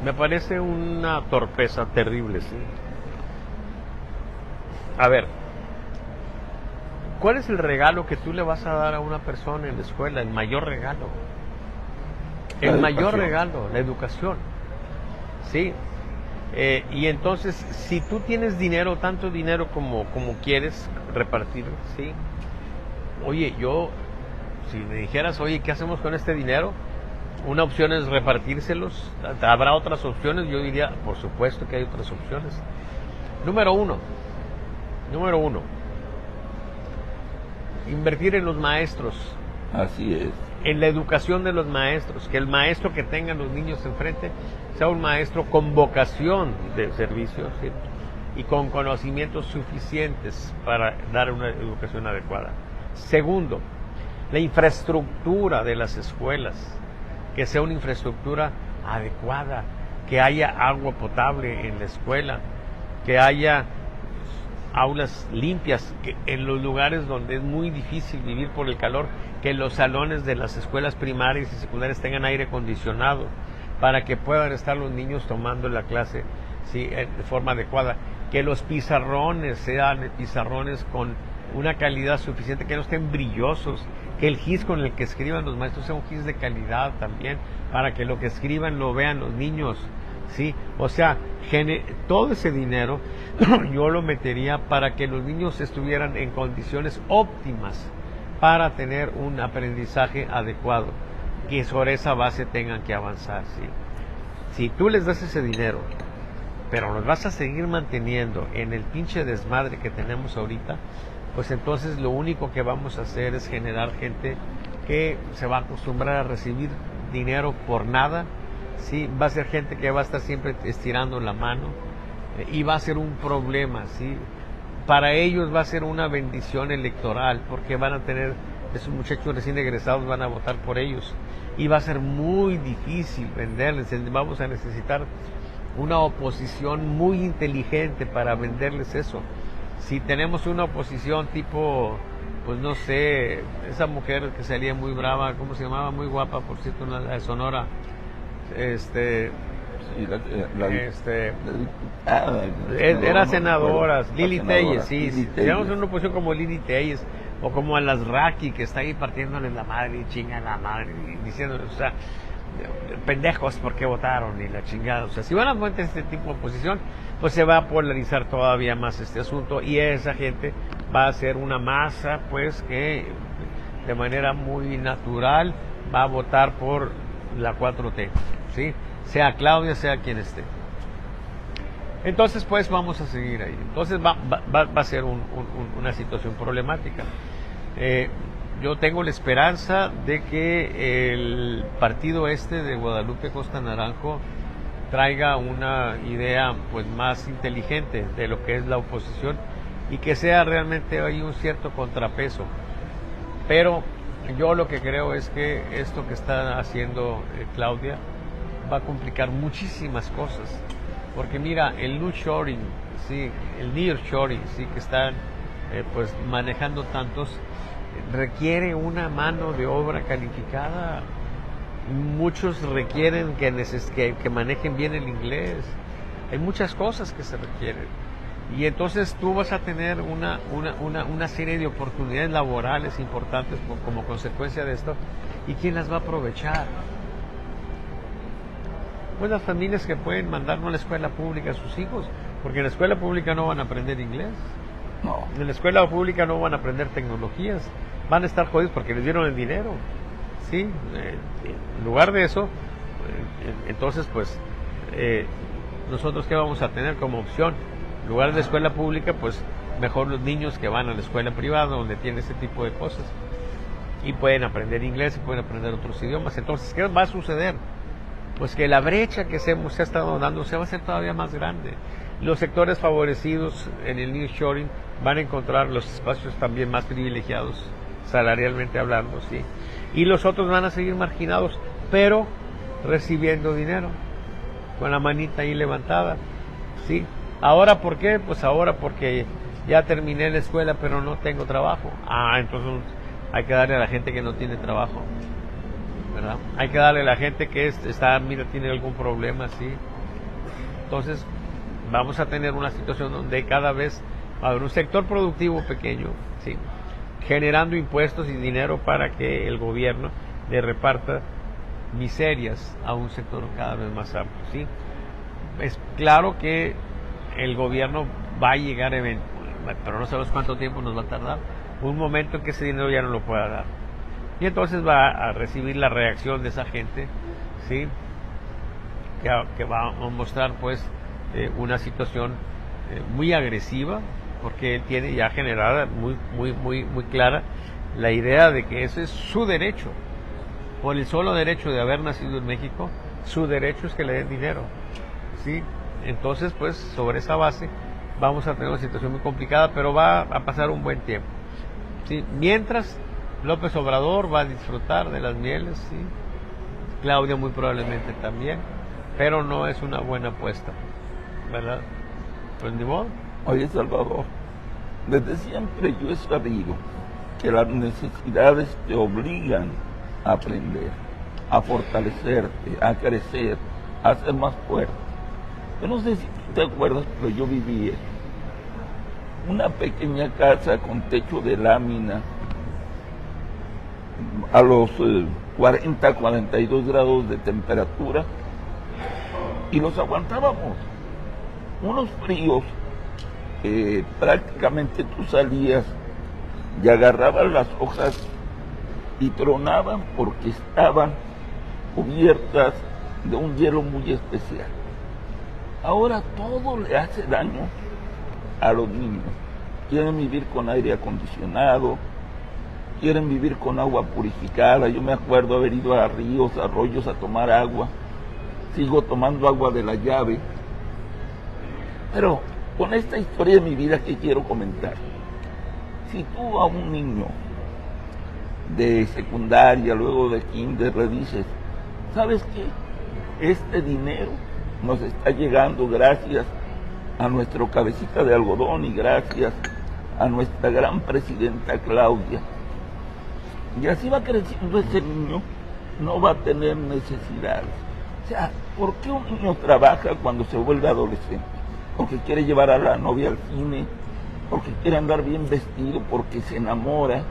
me parece una torpeza terrible, ¿sí? A ver, ¿cuál es el regalo que tú le vas a dar a una persona en la escuela? El mayor regalo. El mayor regalo, la educación. ¿Sí? Y entonces, si tú tienes dinero, tanto dinero como quieres repartir, ¿sí? Oye, si me dijeras, oye, ¿qué hacemos con este dinero? Una opción es repartírselos. ¿Habrá otras opciones? Yo diría, por supuesto que hay otras opciones. Número uno, invertir en los maestros. Así es. En la educación de los maestros, que el maestro que tengan los niños enfrente sea un maestro con vocación de servicio, ¿sí? Y con conocimientos suficientes para dar una educación adecuada. Segundo, la infraestructura de las escuelas, que sea una infraestructura adecuada, que haya agua potable en la escuela, que haya aulas limpias, que en los lugares donde es muy difícil vivir por el calor, que los salones de las escuelas primarias y secundarias tengan aire acondicionado para que puedan estar los niños tomando la clase, ¿sí?, de forma adecuada, que los pizarrones sean pizarrones con una calidad suficiente, que no estén brillosos, que el gis con el que escriban los maestros sea un gis de calidad también, para que lo que escriban lo vean los niños, ¿sí? O sea, todo ese dinero yo lo metería para que los niños estuvieran en condiciones óptimas para tener un aprendizaje adecuado, que sobre esa base tengan que avanzar, ¿sí? Si tú les das ese dinero, pero los vas a seguir manteniendo en el pinche desmadre que tenemos ahorita, pues entonces lo único que vamos a hacer es generar gente que se va a acostumbrar a recibir dinero por nada, ¿sí? Va a ser gente que va a estar siempre estirando la mano, y va a ser un problema, ¿sí? Para ellos va a ser una bendición electoral, porque van a tener, esos muchachos recién egresados van a votar por ellos, y va a ser muy difícil venderles. Vamos a necesitar una oposición muy inteligente para venderles eso. Si tenemos una oposición tipo, pues no sé, esa mujer que salía muy brava, ¿cómo se llamaba? Muy guapa, por cierto, una de Sonora, Sí, era senadora, Lili Telles, sí. Lili Telles. Tenemos una oposición como Lili Telles, o como a las Raki, que está ahí partiéndoles la madre y chinga la madre, y diciendo, o sea, pendejos, ¿por qué votaron? Y la chingada. O sea, si van a poner este tipo de oposición, pues se va a polarizar todavía más este asunto, y esa gente va a ser una masa, pues, que de manera muy natural va a votar por la 4T, ¿sí? Sea Claudia, sea quien esté. Entonces, pues vamos a seguir ahí. Entonces va a ser una situación problemática. Yo tengo la esperanza de que el partido de Guadalupe Costa Naranjo traiga una idea, pues, más inteligente de lo que es la oposición, y que sea realmente ahí un cierto contrapeso. Pero yo lo que creo es que esto que está haciendo Claudia va a complicar muchísimas cosas, porque mira, el nearshoring, sí, el nearshoring, sí, que están pues manejando tantos, requiere una mano de obra calificada. Muchos requieren que manejen bien el inglés. Hay muchas cosas que se requieren, y entonces tú vas a tener una serie de oportunidades laborales importantes como consecuencia de esto. ¿Y quién las va a aprovechar? Pues las familias que pueden mandar a la escuela pública a sus hijos, porque en la escuela pública no van a aprender inglés, No. en la escuela pública no van a aprender tecnologías, van a estar jodidos porque les dieron el dinero, ¿sí? En lugar de eso, entonces pues nosotros ¿qué vamos a tener como opción? En lugar de la escuela pública, pues mejor los niños que van a la escuela privada, donde tienen ese tipo de cosas, y pueden aprender inglés y pueden aprender otros idiomas. Entonces, ¿qué va a suceder? Pues que la brecha que se ha estado dando se va a hacer todavía más grande. Los sectores favorecidos en el nearshoring van a encontrar los espacios también más privilegiados, salarialmente hablando, ¿sí? Y los otros van a seguir marginados, pero recibiendo dinero, con la manita ahí levantada, ¿sí? ¿Ahora por qué? Pues ahora porque ya terminé la escuela, pero no tengo trabajo. Entonces hay que darle a la gente que no tiene trabajo, ¿verdad? Hay que darle a la gente que tiene algún problema, ¿sí? Entonces vamos a tener una situación donde cada vez va a haber un sector productivo pequeño, ¿sí?, generando impuestos y dinero para que el gobierno le reparta miserias a un sector cada vez más amplio, ¿sí? Es claro que el gobierno va a llegar pero no sabemos cuánto tiempo nos va a tardar, un momento en que ese dinero ya no lo pueda dar, y entonces va a recibir la reacción de esa gente, ¿sí?, que va a mostrar pues una situación muy agresiva, porque él tiene ya generada muy clara la idea de que ese es su derecho, por el solo derecho de haber nacido en México, su derecho es que le den dinero, ¿sí? Entonces pues sobre esa base vamos a tener una situación muy complicada, pero va a pasar un buen tiempo, ¿sí? Mientras López Obrador va a disfrutar de las mieles, ¿sí? Claudia muy probablemente también, pero no es una buena apuesta, ¿verdad? Pues ni modo. Oye, Salvador, desde siempre yo he sabido que las necesidades te obligan a aprender, a fortalecerte, a crecer, a ser más fuerte. Yo no sé si tú te acuerdas, pero yo viví en una pequeña casa con techo de lámina a los 40, 42 grados de temperatura, y los aguantábamos. Unos fríos que prácticamente tú salías y agarrabas las hojas y tronaban porque estaban cubiertas de un hielo muy especial. Ahora todo le hace daño a los niños. Quieren vivir con aire acondicionado, quieren vivir con agua purificada. Yo me acuerdo haber ido a ríos, arroyos a tomar agua. Sigo tomando agua de la llave. Pero con esta historia de mi vida que quiero comentar, si tú a un niño de secundaria, luego de kinder, le dices, ¿sabes qué? Este dinero nos está llegando gracias a nuestro cabecita de algodón y gracias a nuestra gran presidenta Claudia. Y así va creciendo ese niño, no va a tener necesidades. O sea, ¿por qué un niño trabaja cuando se vuelve adolescente? Porque quiere llevar a la novia al cine, porque quiere andar bien vestido, porque se enamora.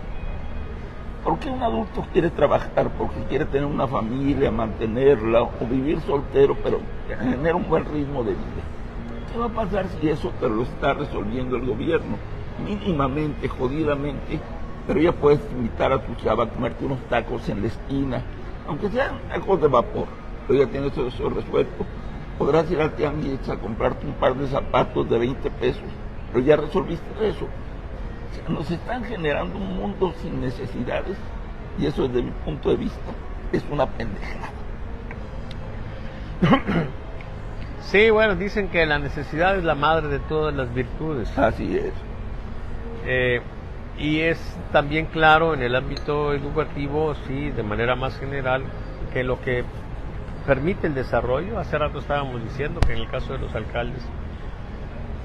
¿Por qué un adulto quiere trabajar? Porque quiere tener una familia, mantenerla, o vivir soltero, pero tener un buen ritmo de vida. ¿Qué va a pasar si eso te lo está resolviendo el gobierno? Mínimamente, jodidamente, pero ya puedes invitar a tu chava a comerte unos tacos en la esquina, aunque sean tacos de vapor, pero ya tienes eso resuelto. Podrás ir al tianguis a comprarte un par de zapatos de 20 pesos, pero ya resolviste eso. O sea, nos están generando un mundo sin necesidades, y eso desde mi punto de vista es una pendejada. Sí, bueno, dicen que la necesidad es la madre de todas las virtudes. Así es. Y es también claro en el ámbito educativo, sí, de manera más general, que lo que permite el desarrollo, hace rato estábamos diciendo que en el caso de los alcaldes,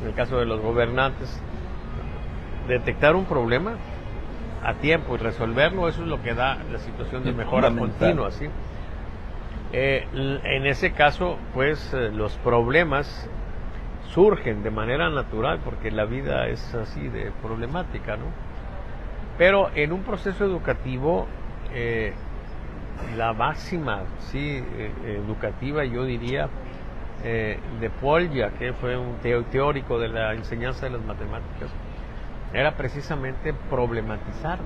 en el caso de los gobernantes, detectar un problema a tiempo y resolverlo, eso es lo que da la situación de mejora continua, ¿sí? En ese caso, pues los problemas surgen de manera natural porque la vida es así de problemática, ¿no? Pero en un proceso educativo, la máxima, sí, educativa, yo diría, de Polya, que fue un teórico de la enseñanza de las matemáticas, era precisamente problematizar,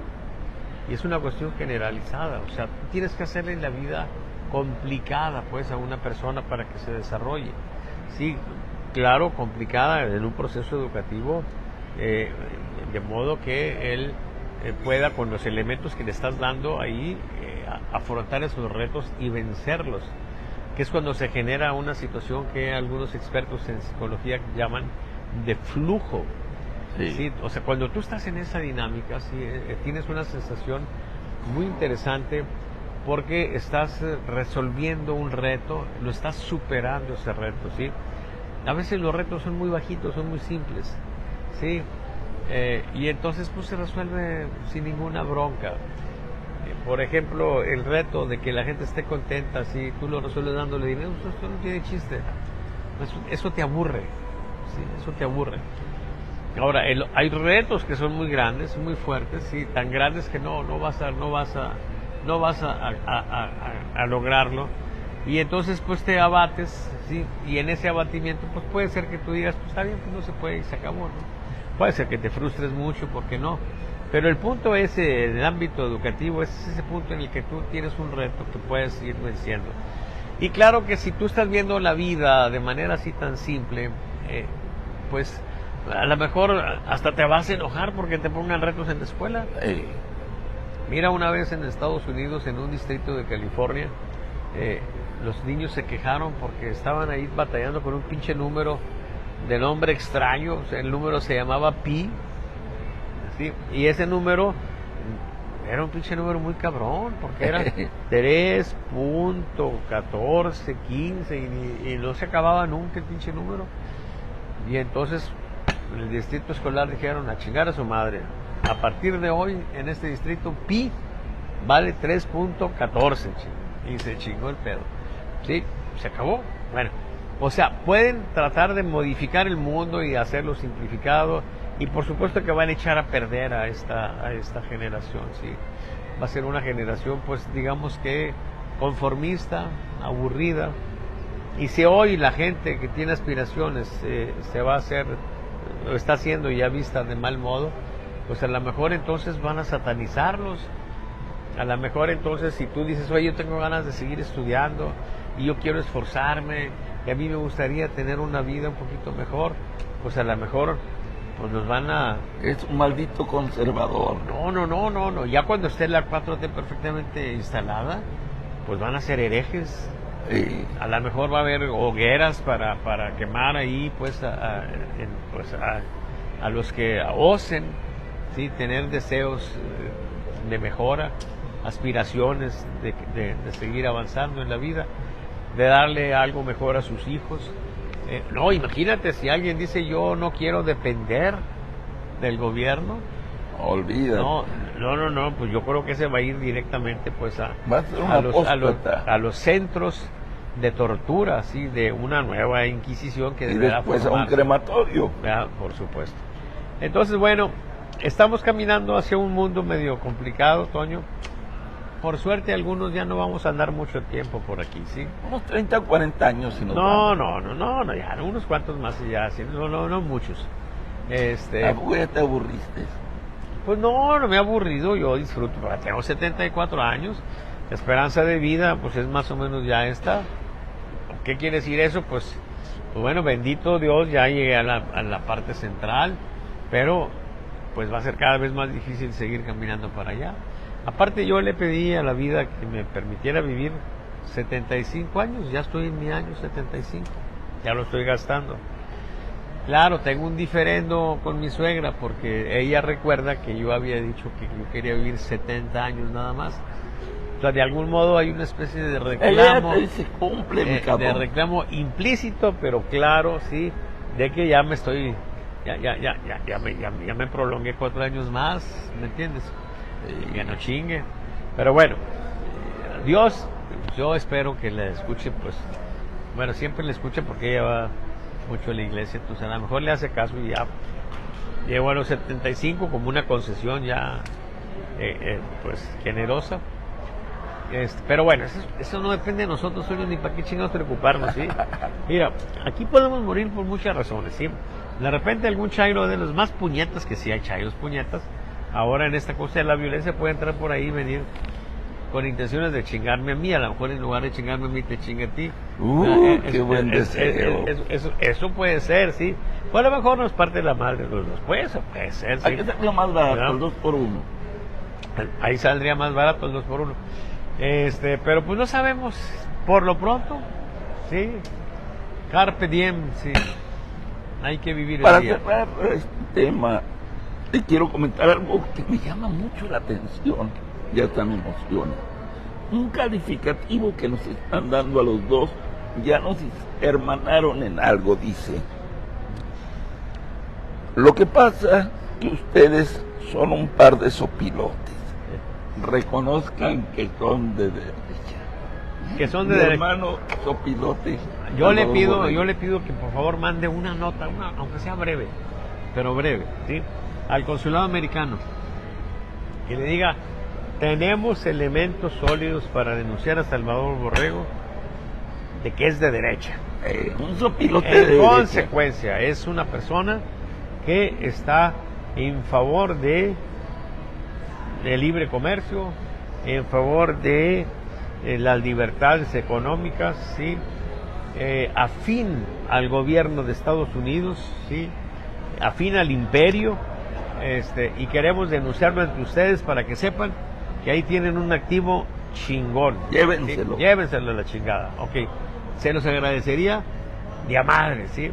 y es una cuestión generalizada. O sea, tú tienes que hacerle la vida complicada pues a una persona para que se desarrolle, sí, claro, complicada en un proceso educativo, de modo que él pueda, con los elementos que le estás dando ahí, afrontar esos retos y vencerlos. que es cuando se genera una situación que algunos expertos en psicología llaman de flujo. Sí. ¿Sí? O sea, cuando tú estás en esa dinámica, ¿sí? Tienes una sensación muy interesante porque estás resolviendo un reto, lo estás superando ese reto, ¿sí? A veces los retos son muy bajitos, son muy simples, ¿sí? Y entonces pues se resuelve sin ninguna bronca. Por ejemplo, el reto de que la gente esté contenta, si tú lo resuelves dándole dinero, pues esto no tiene chiste. Eso te aburre, ¿sí? Eso te aburre. Ahora, hay retos que son muy grandes, muy fuertes, ¿sí? Tan grandes que no vas a lograrlo. Y entonces pues te abates, ¿sí? Y en ese abatimiento pues puede ser que tú digas, pues está bien, pues no se puede y se acabó, ¿no? Puede ser que te frustres mucho, ¿por qué no? Pero el punto es, en el ámbito educativo, es ese punto en el que tú tienes un reto que puedes ir venciendo. Y claro que si tú estás viendo la vida de manera así tan simple, pues a lo mejor hasta te vas a enojar porque te pongan retos en la escuela. Mira, una vez en Estados Unidos, en un distrito de California, los niños se quejaron porque estaban ahí batallando con un pinche número de nombre extraño. O sea, el número se llamaba Pi, ¿sí? Y ese número era un pinche número muy cabrón, porque era 3.1415 y no se acababa nunca el pinche número. Y entonces en el distrito escolar dijeron, a chingar a su madre, a partir de hoy en este distrito Pi vale 3.14, y se chingó el pedo. Sí, se acabó. Bueno, o sea, pueden tratar de modificar el mundo y hacerlo simplificado, y por supuesto que van a echar a perder a esta generación, sí. Va a ser una generación, pues digamos que conformista, aburrida. Y si hoy la gente que tiene aspiraciones se va a hacer, lo está haciendo ya vista de mal modo, pues a lo mejor entonces van a satanizarlos. A lo mejor entonces si tú dices, oye, yo tengo ganas de seguir estudiando y yo quiero esforzarme y a mí me gustaría tener una vida un poquito mejor, pues a lo mejor pues nos van a... Es un maldito conservador. No. Ya cuando esté la 4T perfectamente instalada, pues van a ser herejes. A lo mejor va a haber hogueras para quemar ahí, pues a los que osen, ¿sí? Tener deseos de mejora, aspiraciones de seguir avanzando en la vida, de darle algo mejor a sus hijos. No, imagínate si alguien dice yo no quiero depender del gobierno. Olvida. No, pues yo creo que se va a ir directamente pues a los centros de tortura, ¿sí? De una nueva Inquisición que y deberá después formarse. a un crematorio. Ya, por supuesto. Entonces, bueno, estamos caminando hacia un mundo medio complicado, Toño. Por suerte, algunos ya no vamos a andar mucho tiempo por aquí, ¿sí? Unos 30 o 40 años. Si nos No, vamos. ya, unos cuantos más y ya, ¿sí? No muchos. ¿A poco ya te aburriste? Pues no me he aburrido, yo disfruto, tengo 74 años, la esperanza de vida pues es más o menos ya esta. ¿Qué quiere decir eso? Pues bueno, bendito Dios, ya llegué a la parte central, pero pues va a ser cada vez más difícil seguir caminando para allá. Aparte yo le pedí a la vida que me permitiera vivir 75 años, ya estoy en mi año 75, ya lo estoy gastando. Claro, tengo un diferendo con mi suegra porque ella recuerda que yo había dicho que yo quería vivir 70 años nada más. O sea, de algún modo hay una especie de reclamo, se cumple, mi cabrón. de reclamo implícito, pero claro, sí, de que ya me estoy, ya me prolongué 4 años más, ¿me entiendes? Ya no chingue. Pero bueno, Dios, yo espero que le escuche, pues, bueno, siempre le escuche porque ella va mucho a la iglesia, entonces a lo mejor le hace caso y ya llego a los 75 como una concesión ya pues generosa. Pero bueno, eso no depende de nosotros solos, ni para qué chingados preocuparnos, ¿sí? Mira, aquí podemos morir por muchas razones, ¿sí? De repente algún chairo de los más puñetas, que sí hay chairos puñetas, ahora en esta cosa de la violencia puede entrar por ahí y venir con intenciones de chingarme a mí, a lo mejor en lugar de chingarme a mí te chinga a ti. Qué buen deseo. Eso puede ser, sí. O a lo mejor nos parte la madre los dos, puede ser, sí. Hay que sacarlo más barato, el 2 por 1. Ahí saldría más barato el 2 por 1. Pero pues no sabemos, por lo pronto, Sí, carpe diem, sí. Hay que vivir el Para día. cerrar este tema, te quiero comentar algo que me llama mucho la atención, ya hasta me emociona. Un calificativo que nos están dando a los dos, ya nos hermanaron en algo, dice. Lo que pasa que ustedes son un par de sopilotes. Reconozcan que son de derecha. Que son de Mi derecha. hermano sopilote. Yo le Álvaro pido que por favor mande una nota, aunque sea breve, pero breve, ¿sí? Al consulado americano, que le diga: tenemos elementos sólidos para denunciar a Salvador Borrego de que es de derecha. un sopilote de En derecha. consecuencia, es una persona que está en favor de libre comercio, en favor de las libertades económicas, ¿sí? Afín al gobierno de Estados Unidos, ¿sí? Afín al imperio, y queremos denunciarlo entre ustedes para que sepan que ahí tienen un activo chingón. Llévenselo. ¿Sí? Llévenselo a la chingada. Ok, se los agradecería de a madre, ¿sí?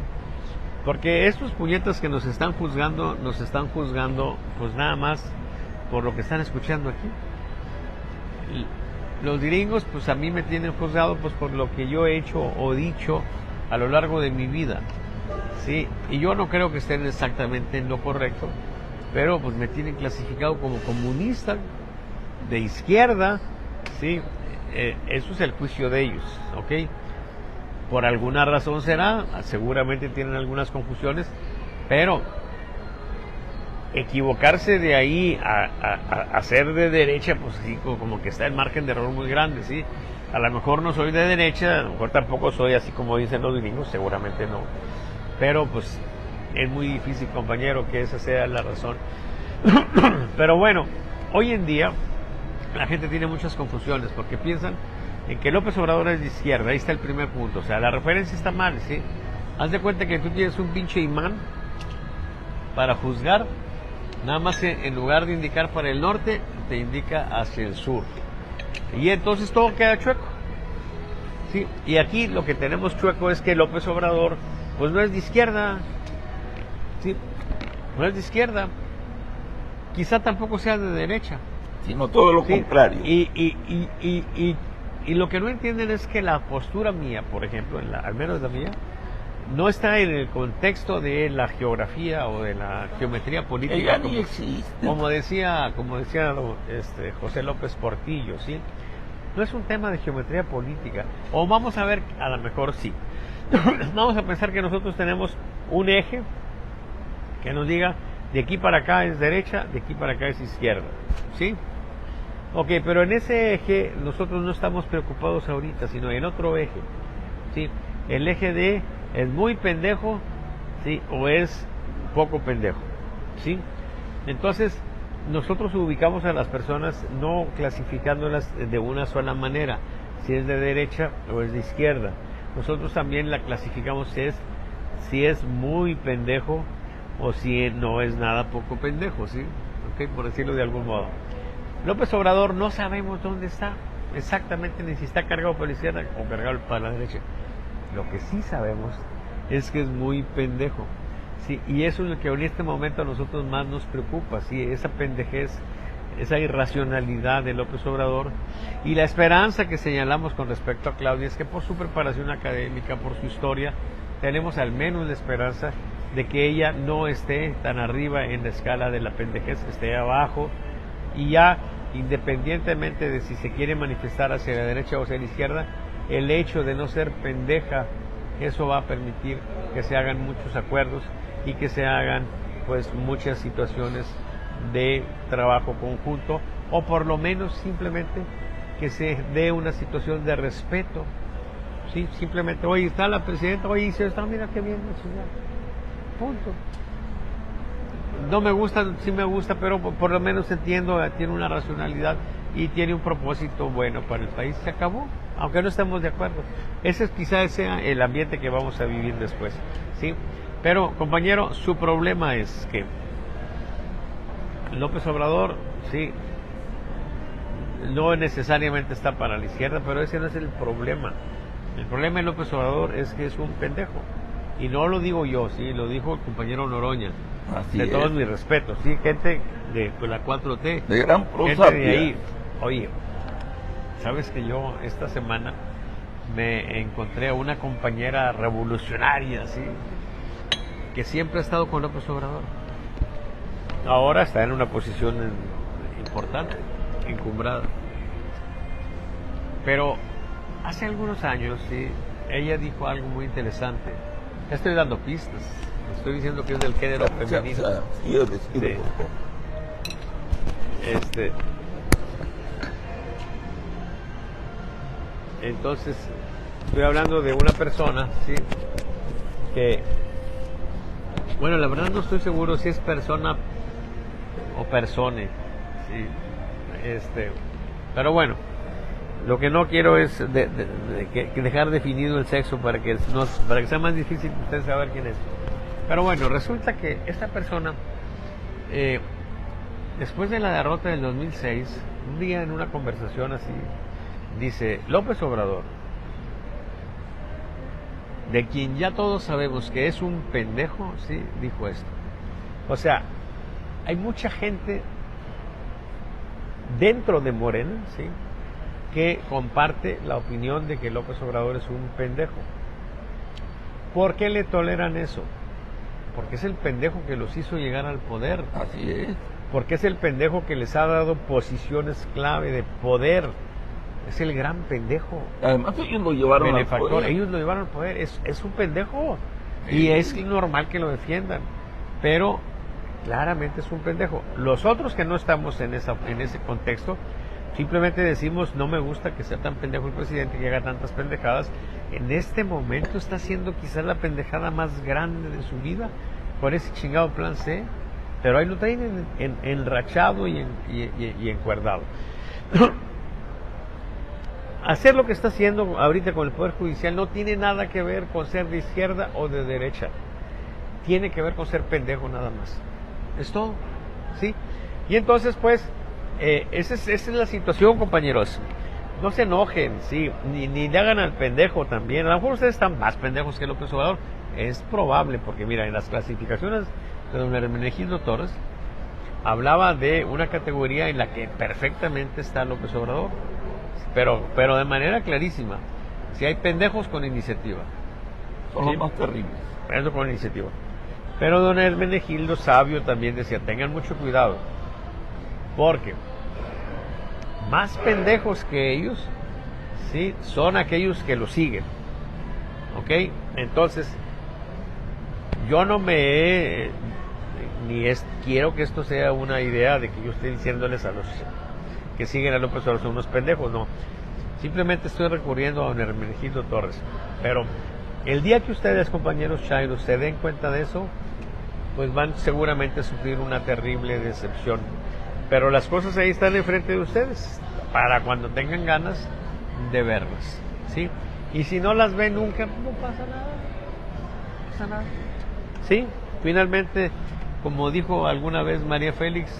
Porque estos puñetas que nos están juzgando pues nada más por lo que están escuchando aquí. Los gringos pues a mí me tienen juzgado pues por lo que yo he hecho o dicho a lo largo de mi vida, ¿sí? Y yo no creo que estén exactamente en lo correcto, pero pues me tienen clasificado como comunista, de izquierda, ¿sí? Eso es el juicio de ellos, ¿ok? Por alguna razón será, seguramente tienen algunas confusiones, pero equivocarse de ahí a ser de derecha, pues sí, como que está el margen de error muy grande, ¿sí? A lo mejor no soy de derecha, a lo mejor tampoco soy así como dicen los gringos, seguramente no, pero pues es muy difícil, compañero, que esa sea la razón. Pero bueno, hoy en día la gente tiene muchas confusiones porque piensan en que López Obrador es de izquierda. Ahí está el primer punto, o sea, la referencia está mal, ¿sí? Haz de cuenta que tú tienes un pinche imán para juzgar, nada más que en lugar de indicar para el norte, te indica hacia el sur, y entonces todo queda chueco, ¿sí? Y aquí lo que tenemos chueco es que López Obrador pues no es de izquierda, ¿sí? No es de izquierda, quizá tampoco sea de derecha, Sino todo lo ¿sí? contrario. Y lo que no entienden es que la postura mía, por ejemplo, al menos la mía, no está en el contexto de la geografía o de la geometría política. Ella ni existe. Como decía José López Portillo, ¿sí? No es un tema de geometría política. O vamos a ver, a lo mejor sí. Vamos a pensar que nosotros tenemos un eje que nos diga: de aquí para acá es derecha, de aquí para acá es izquierda, ¿sí? Ok, pero en ese eje nosotros no estamos preocupados ahorita, sino en otro eje, ¿sí? El eje de es muy pendejo, ¿sí? O es poco pendejo, ¿sí? Entonces nosotros ubicamos a las personas no clasificándolas de una sola manera, si es de derecha o es de izquierda. Nosotros también la clasificamos si es muy pendejo o si no es nada poco pendejo, ¿sí? Okay, por decirlo de algún modo. López Obrador no sabemos dónde está exactamente, ni si está cargado para la izquierda o cargado para la derecha. Lo que sí sabemos es que es muy pendejo, ¿sí? Y eso es lo que en este momento a nosotros más nos preocupa, ¿sí? Esa pendejez, esa irracionalidad de López Obrador, y la esperanza que señalamos con respecto a Claudia es que por su preparación académica, por su historia, tenemos al menos la esperanza de que ella no esté tan arriba en la escala de la pendejez, que esté abajo, y ya independientemente de si se quiere manifestar hacia la derecha o hacia la izquierda, el hecho de no ser pendeja, eso va a permitir que se hagan muchos acuerdos y que se hagan pues muchas situaciones de trabajo conjunto, o por lo menos simplemente que se dé una situación de respeto, ¿sí? Simplemente, oye, está la presidenta, oye, se está, mira qué bien, punto. No me gusta, sí me gusta, pero por lo menos entiendo, tiene una racionalidad y tiene un propósito bueno para el país. Se acabó, aunque no estemos de acuerdo. Ese quizás sea el ambiente que vamos a vivir después, ¿sí? Pero, compañero, su problema es que López Obrador, sí, no necesariamente está para la izquierda, pero ese no es el problema. El problema de López Obrador es que es un pendejo. Y no lo digo yo, sí, lo dijo el compañero Noroña. Así de es. todos mis respetos, sí, gente de la 4T. De gran gente prosapia. de ahí. Oye, ¿sabes que yo esta semana me encontré a una compañera revolucionaria, sí, que siempre ha estado con López Obrador? Ahora está en una posición importante, encumbrada. Pero hace algunos años, sí, ella dijo algo muy interesante. Ya estoy dando pistas. Estoy diciendo que es del género femenino. Sí, es decir, Sí. Entonces, estoy hablando de una persona, sí, que, bueno, la verdad no estoy seguro si es persona o persone, sí, pero bueno, lo que no quiero es que dejar definido el sexo para que sea más difícil que usted saber quién es. Pero bueno, resulta que esta persona, después de la derrota del 2006, un día en una conversación así, dice: López Obrador, de quien ya todos sabemos que es un pendejo, sí, dijo esto. O sea, hay mucha gente dentro de Morena, sí, que comparte la opinión de que López Obrador es un pendejo. ¿Por qué le toleran eso? Porque es el pendejo que los hizo llegar al poder. Así es. Porque es el pendejo que les ha dado posiciones clave de poder. Es el gran pendejo. Además ellos lo llevaron al Benefactor. poder. Ellos lo llevaron al poder. Es un pendejo. Sí. Y es normal que lo defiendan. Pero claramente es un pendejo. Los otros que no estamos en ese contexto, simplemente decimos: no me gusta que sea tan pendejo el presidente y haga tantas pendejadas. En este momento está haciendo quizás la pendejada más grande de su vida con ese chingado plan C, pero ahí lo traen enrachado y encuerdado. Hacer lo que está haciendo ahorita con el Poder Judicial no tiene nada que ver con ser de izquierda o de derecha. Tiene que ver con ser pendejo nada más. Es todo, ¿sí? Y entonces, pues, esa es la situación, compañeros. No se enojen, sí, ni le hagan al pendejo también. A lo mejor ustedes están más pendejos que López Obrador. Es probable, porque mira, en las clasificaciones de don Hermenegildo Torres hablaba de una categoría en la que perfectamente está López Obrador, pero de manera clarísima. Si hay pendejos con iniciativa, Son los más terribles. eso con iniciativa. Pero don Hermenegildo sabio también decía: tengan mucho cuidado, porque más pendejos que ellos, sí, son aquellos que lo siguen. ¿Ok? Entonces, yo no quiero que esto sea una idea de que yo esté diciéndoles a los que siguen a López Obrador son unos pendejos, no. Simplemente estoy recurriendo a don Hermenegildo Torres. Pero el día que ustedes, compañeros chairos, se den cuenta de eso, pues van seguramente a sufrir una terrible decepción. Pero las cosas ahí están enfrente de ustedes para cuando tengan ganas de verlas, ¿sí? Y si no las ven nunca, no pasa nada. No pasa nada. ¿Sí? Finalmente, como dijo alguna vez María Félix,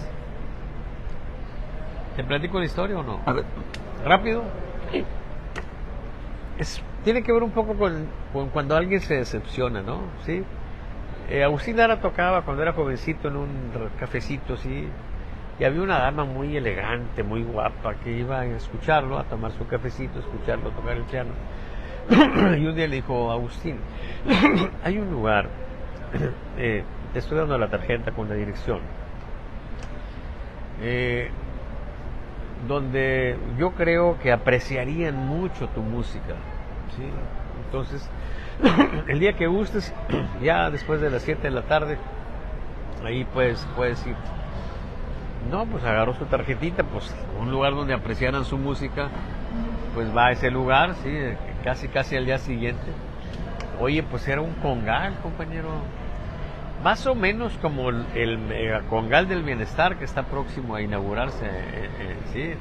¿te platico la historia o no? A ver, ¿Rápido? Tiene que ver un poco con cuando alguien se decepciona, ¿no? ¿Sí? Agustín Lara tocaba cuando era jovencito en un cafecito, ¿sí? Y había una dama muy elegante, muy guapa, que iba a escucharlo, a tomar su cafecito, a escucharlo tocar el piano. Y un día le dijo: Agustín, hay un lugar, te estoy dando la tarjeta con la dirección, donde yo creo que apreciarían mucho tu música, ¿sí? Entonces, el día que gustes, ya después de las 7 de la tarde, ahí puedes ir. No, pues agarró su tarjetita, pues un lugar donde apreciaran su música, pues va a ese lugar, sí, casi al día siguiente. Oye, pues era un congal, compañero, más o menos como el mega congal del bienestar que está próximo a inaugurarse, sí,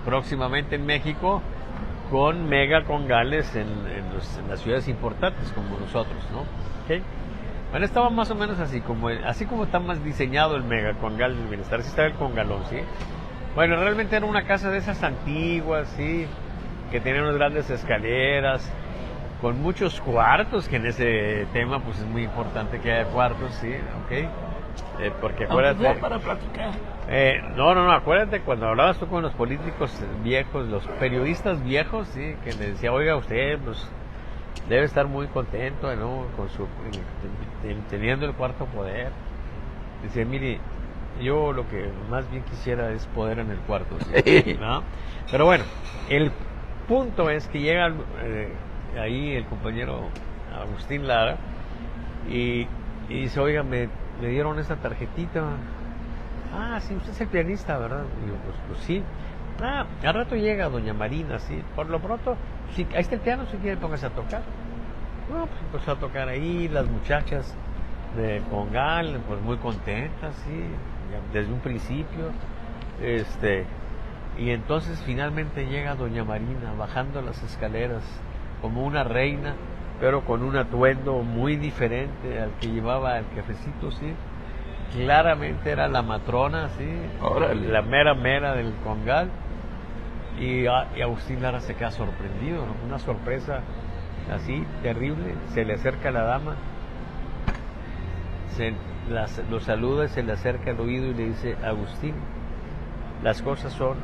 próximamente en México, con mega congales en las ciudades importantes como nosotros, ¿no? ¿Okay? Bueno, estaba más o menos así como está más diseñado el mega congal del bienestar, así estaba el congalón, ¿sí? Bueno, realmente era una casa de esas antiguas, ¿sí? que tenía unas grandes escaleras, con muchos cuartos, que en ese tema pues es muy importante que haya cuartos, sí, ok. Porque acuérdate... para platicar. No, acuérdate cuando hablabas tú con los políticos viejos, los periodistas viejos, sí, que le decía, oiga, usted pues debe estar muy contento, ¿no? Con teniendo el cuarto poder. Dice, mire, yo lo que más bien quisiera es poder en el cuarto, ¿sí? ¿No? Pero bueno, el punto es que llega ahí el compañero Agustín Lara y dice, oiga, me dieron esta tarjetita. Ah, sí, usted es el pianista, ¿verdad? Y yo, pues sí. Ah, al rato llega doña Marina, sí. Por lo pronto, sí, ahí está el piano, si quiere póngase a tocar. No, pues empezó a tocar ahí, las muchachas de congal, pues muy contentas, sí, desde un principio. Y entonces finalmente llega doña Marina bajando las escaleras como una reina, pero con un atuendo muy diferente al que llevaba el jefecito, sí. Claramente era la matrona, sí. Órale. La mera del congal. Y Agustín Lara se queda sorprendido, ¿no? Una sorpresa así terrible. Se le acerca a la dama, lo saluda, se le acerca al oído y le dice, Agustín, las cosas son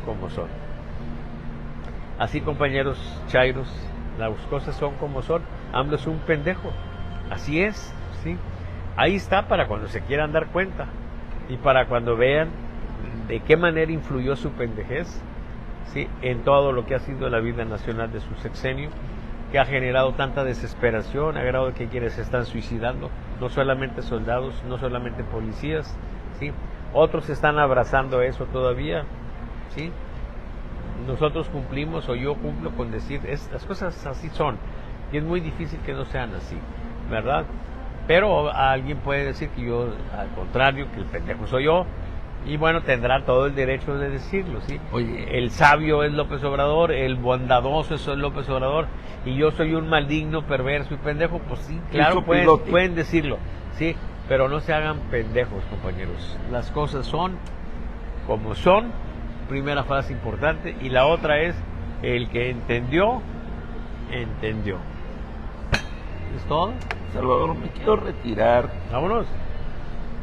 como son. Así, compañeros chairos, las cosas son como son. AMLO es un pendejo. Así es, sí. Ahí está para cuando se quieran dar cuenta y para cuando vean de qué manera influyó su pendejez, ¿sí? En todo lo que ha sido la vida nacional de su sexenio, que ha generado tanta desesperación, a grado de que quienes se están suicidando, no solamente soldados, no solamente policías, ¿sí? Otros están abrazando eso todavía, ¿sí? Nosotros cumplimos, o yo cumplo con decir, las cosas así son, y es muy difícil que no sean así, ¿verdad? Pero alguien puede decir que yo, al contrario, que el pendejo soy yo, y bueno, tendrá todo el derecho de decirlo, ¿sí? Oye, El sabio es López Obrador, el bondadoso es López Obrador, y yo soy un maligno, perverso y pendejo, pues sí, claro, pueden decirlo, ¿sí? Pero no se hagan pendejos, compañeros. Las cosas son como son, primera frase importante, y la otra es, el que entendió, entendió. ¿Es todo? Salvador, me quiero retirar Vámonos.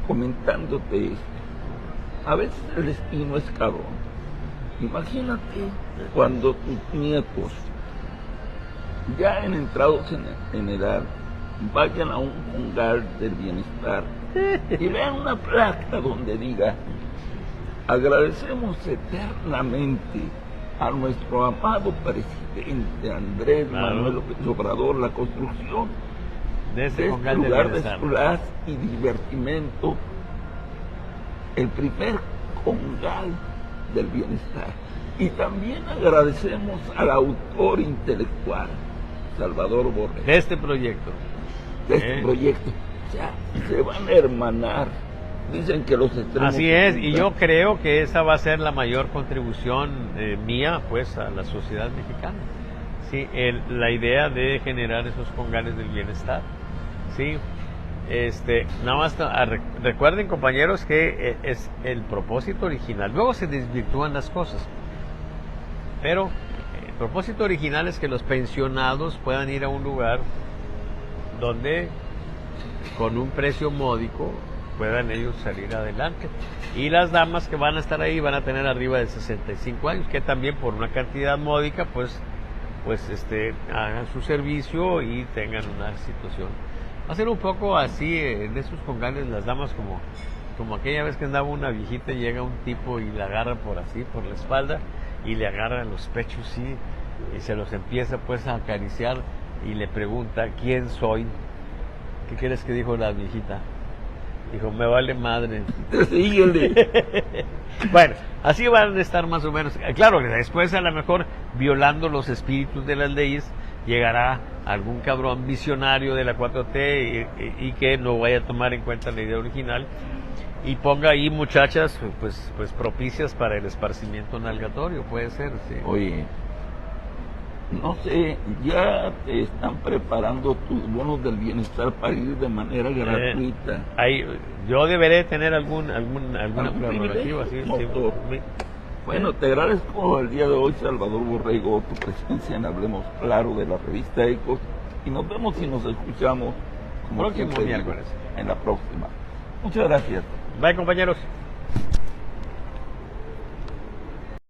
comentándote esto. A veces el destino es cabrón. Imagínate cuando tus nietos, ya entrados en edad, vayan a un congal del bienestar y vean una placa donde diga, agradecemos eternamente a nuestro amado presidente Andrés Manuel López Obrador la construcción de ese congal lugar de bienestar. escuelas y divertimento, el primer congal del bienestar. Y también agradecemos al autor intelectual, Salvador Borrell, De este proyecto. de este proyecto. Ya se van a hermanar. Dicen que los extremos... Así es, y yo creo que esa va a ser la mayor contribución mía, pues, a la sociedad mexicana. Sí, la idea de generar esos congales del bienestar. Sí, nada más recuerden, compañeros, que es el propósito original. Luego se desvirtúan las cosas, pero el propósito original es que los pensionados puedan ir a un lugar donde con un precio módico puedan ellos salir adelante, y las damas que van a estar ahí van a tener arriba de 65 años, que también por una cantidad módica pues hagan su servicio y tengan una situación. Va a ser un poco así en esos congales, las damas como aquella vez que andaba una viejita y llega un tipo y la agarra por la espalda y le agarra los pechos, sí, y se los empieza pues a acariciar y le pregunta, ¿quién soy? ¿Qué crees que dijo la viejita? Dijo, me vale madre. Síguele. Bueno, así van a estar más o menos. Claro, después a lo mejor, violando los espíritus de las leyes, llegará algún cabrón visionario de la 4T y que no vaya a tomar en cuenta la idea original y ponga ahí muchachas pues propicias para el esparcimiento nalgatorio, puede ser, sí. Oye, no sé, ya te están preparando tus bonos del bienestar para ir de manera gratuita. Yo deberé tener alguna prerrogativa, sí, Motor. Bueno, te agradezco el día de hoy, Salvador Borrego, tu presencia en Hablemos Claro de la revista Ecos, y nos vemos y nos escuchamos como próximo siempre digo, miércoles. en la próxima. Muchas gracias. Bye, compañeros.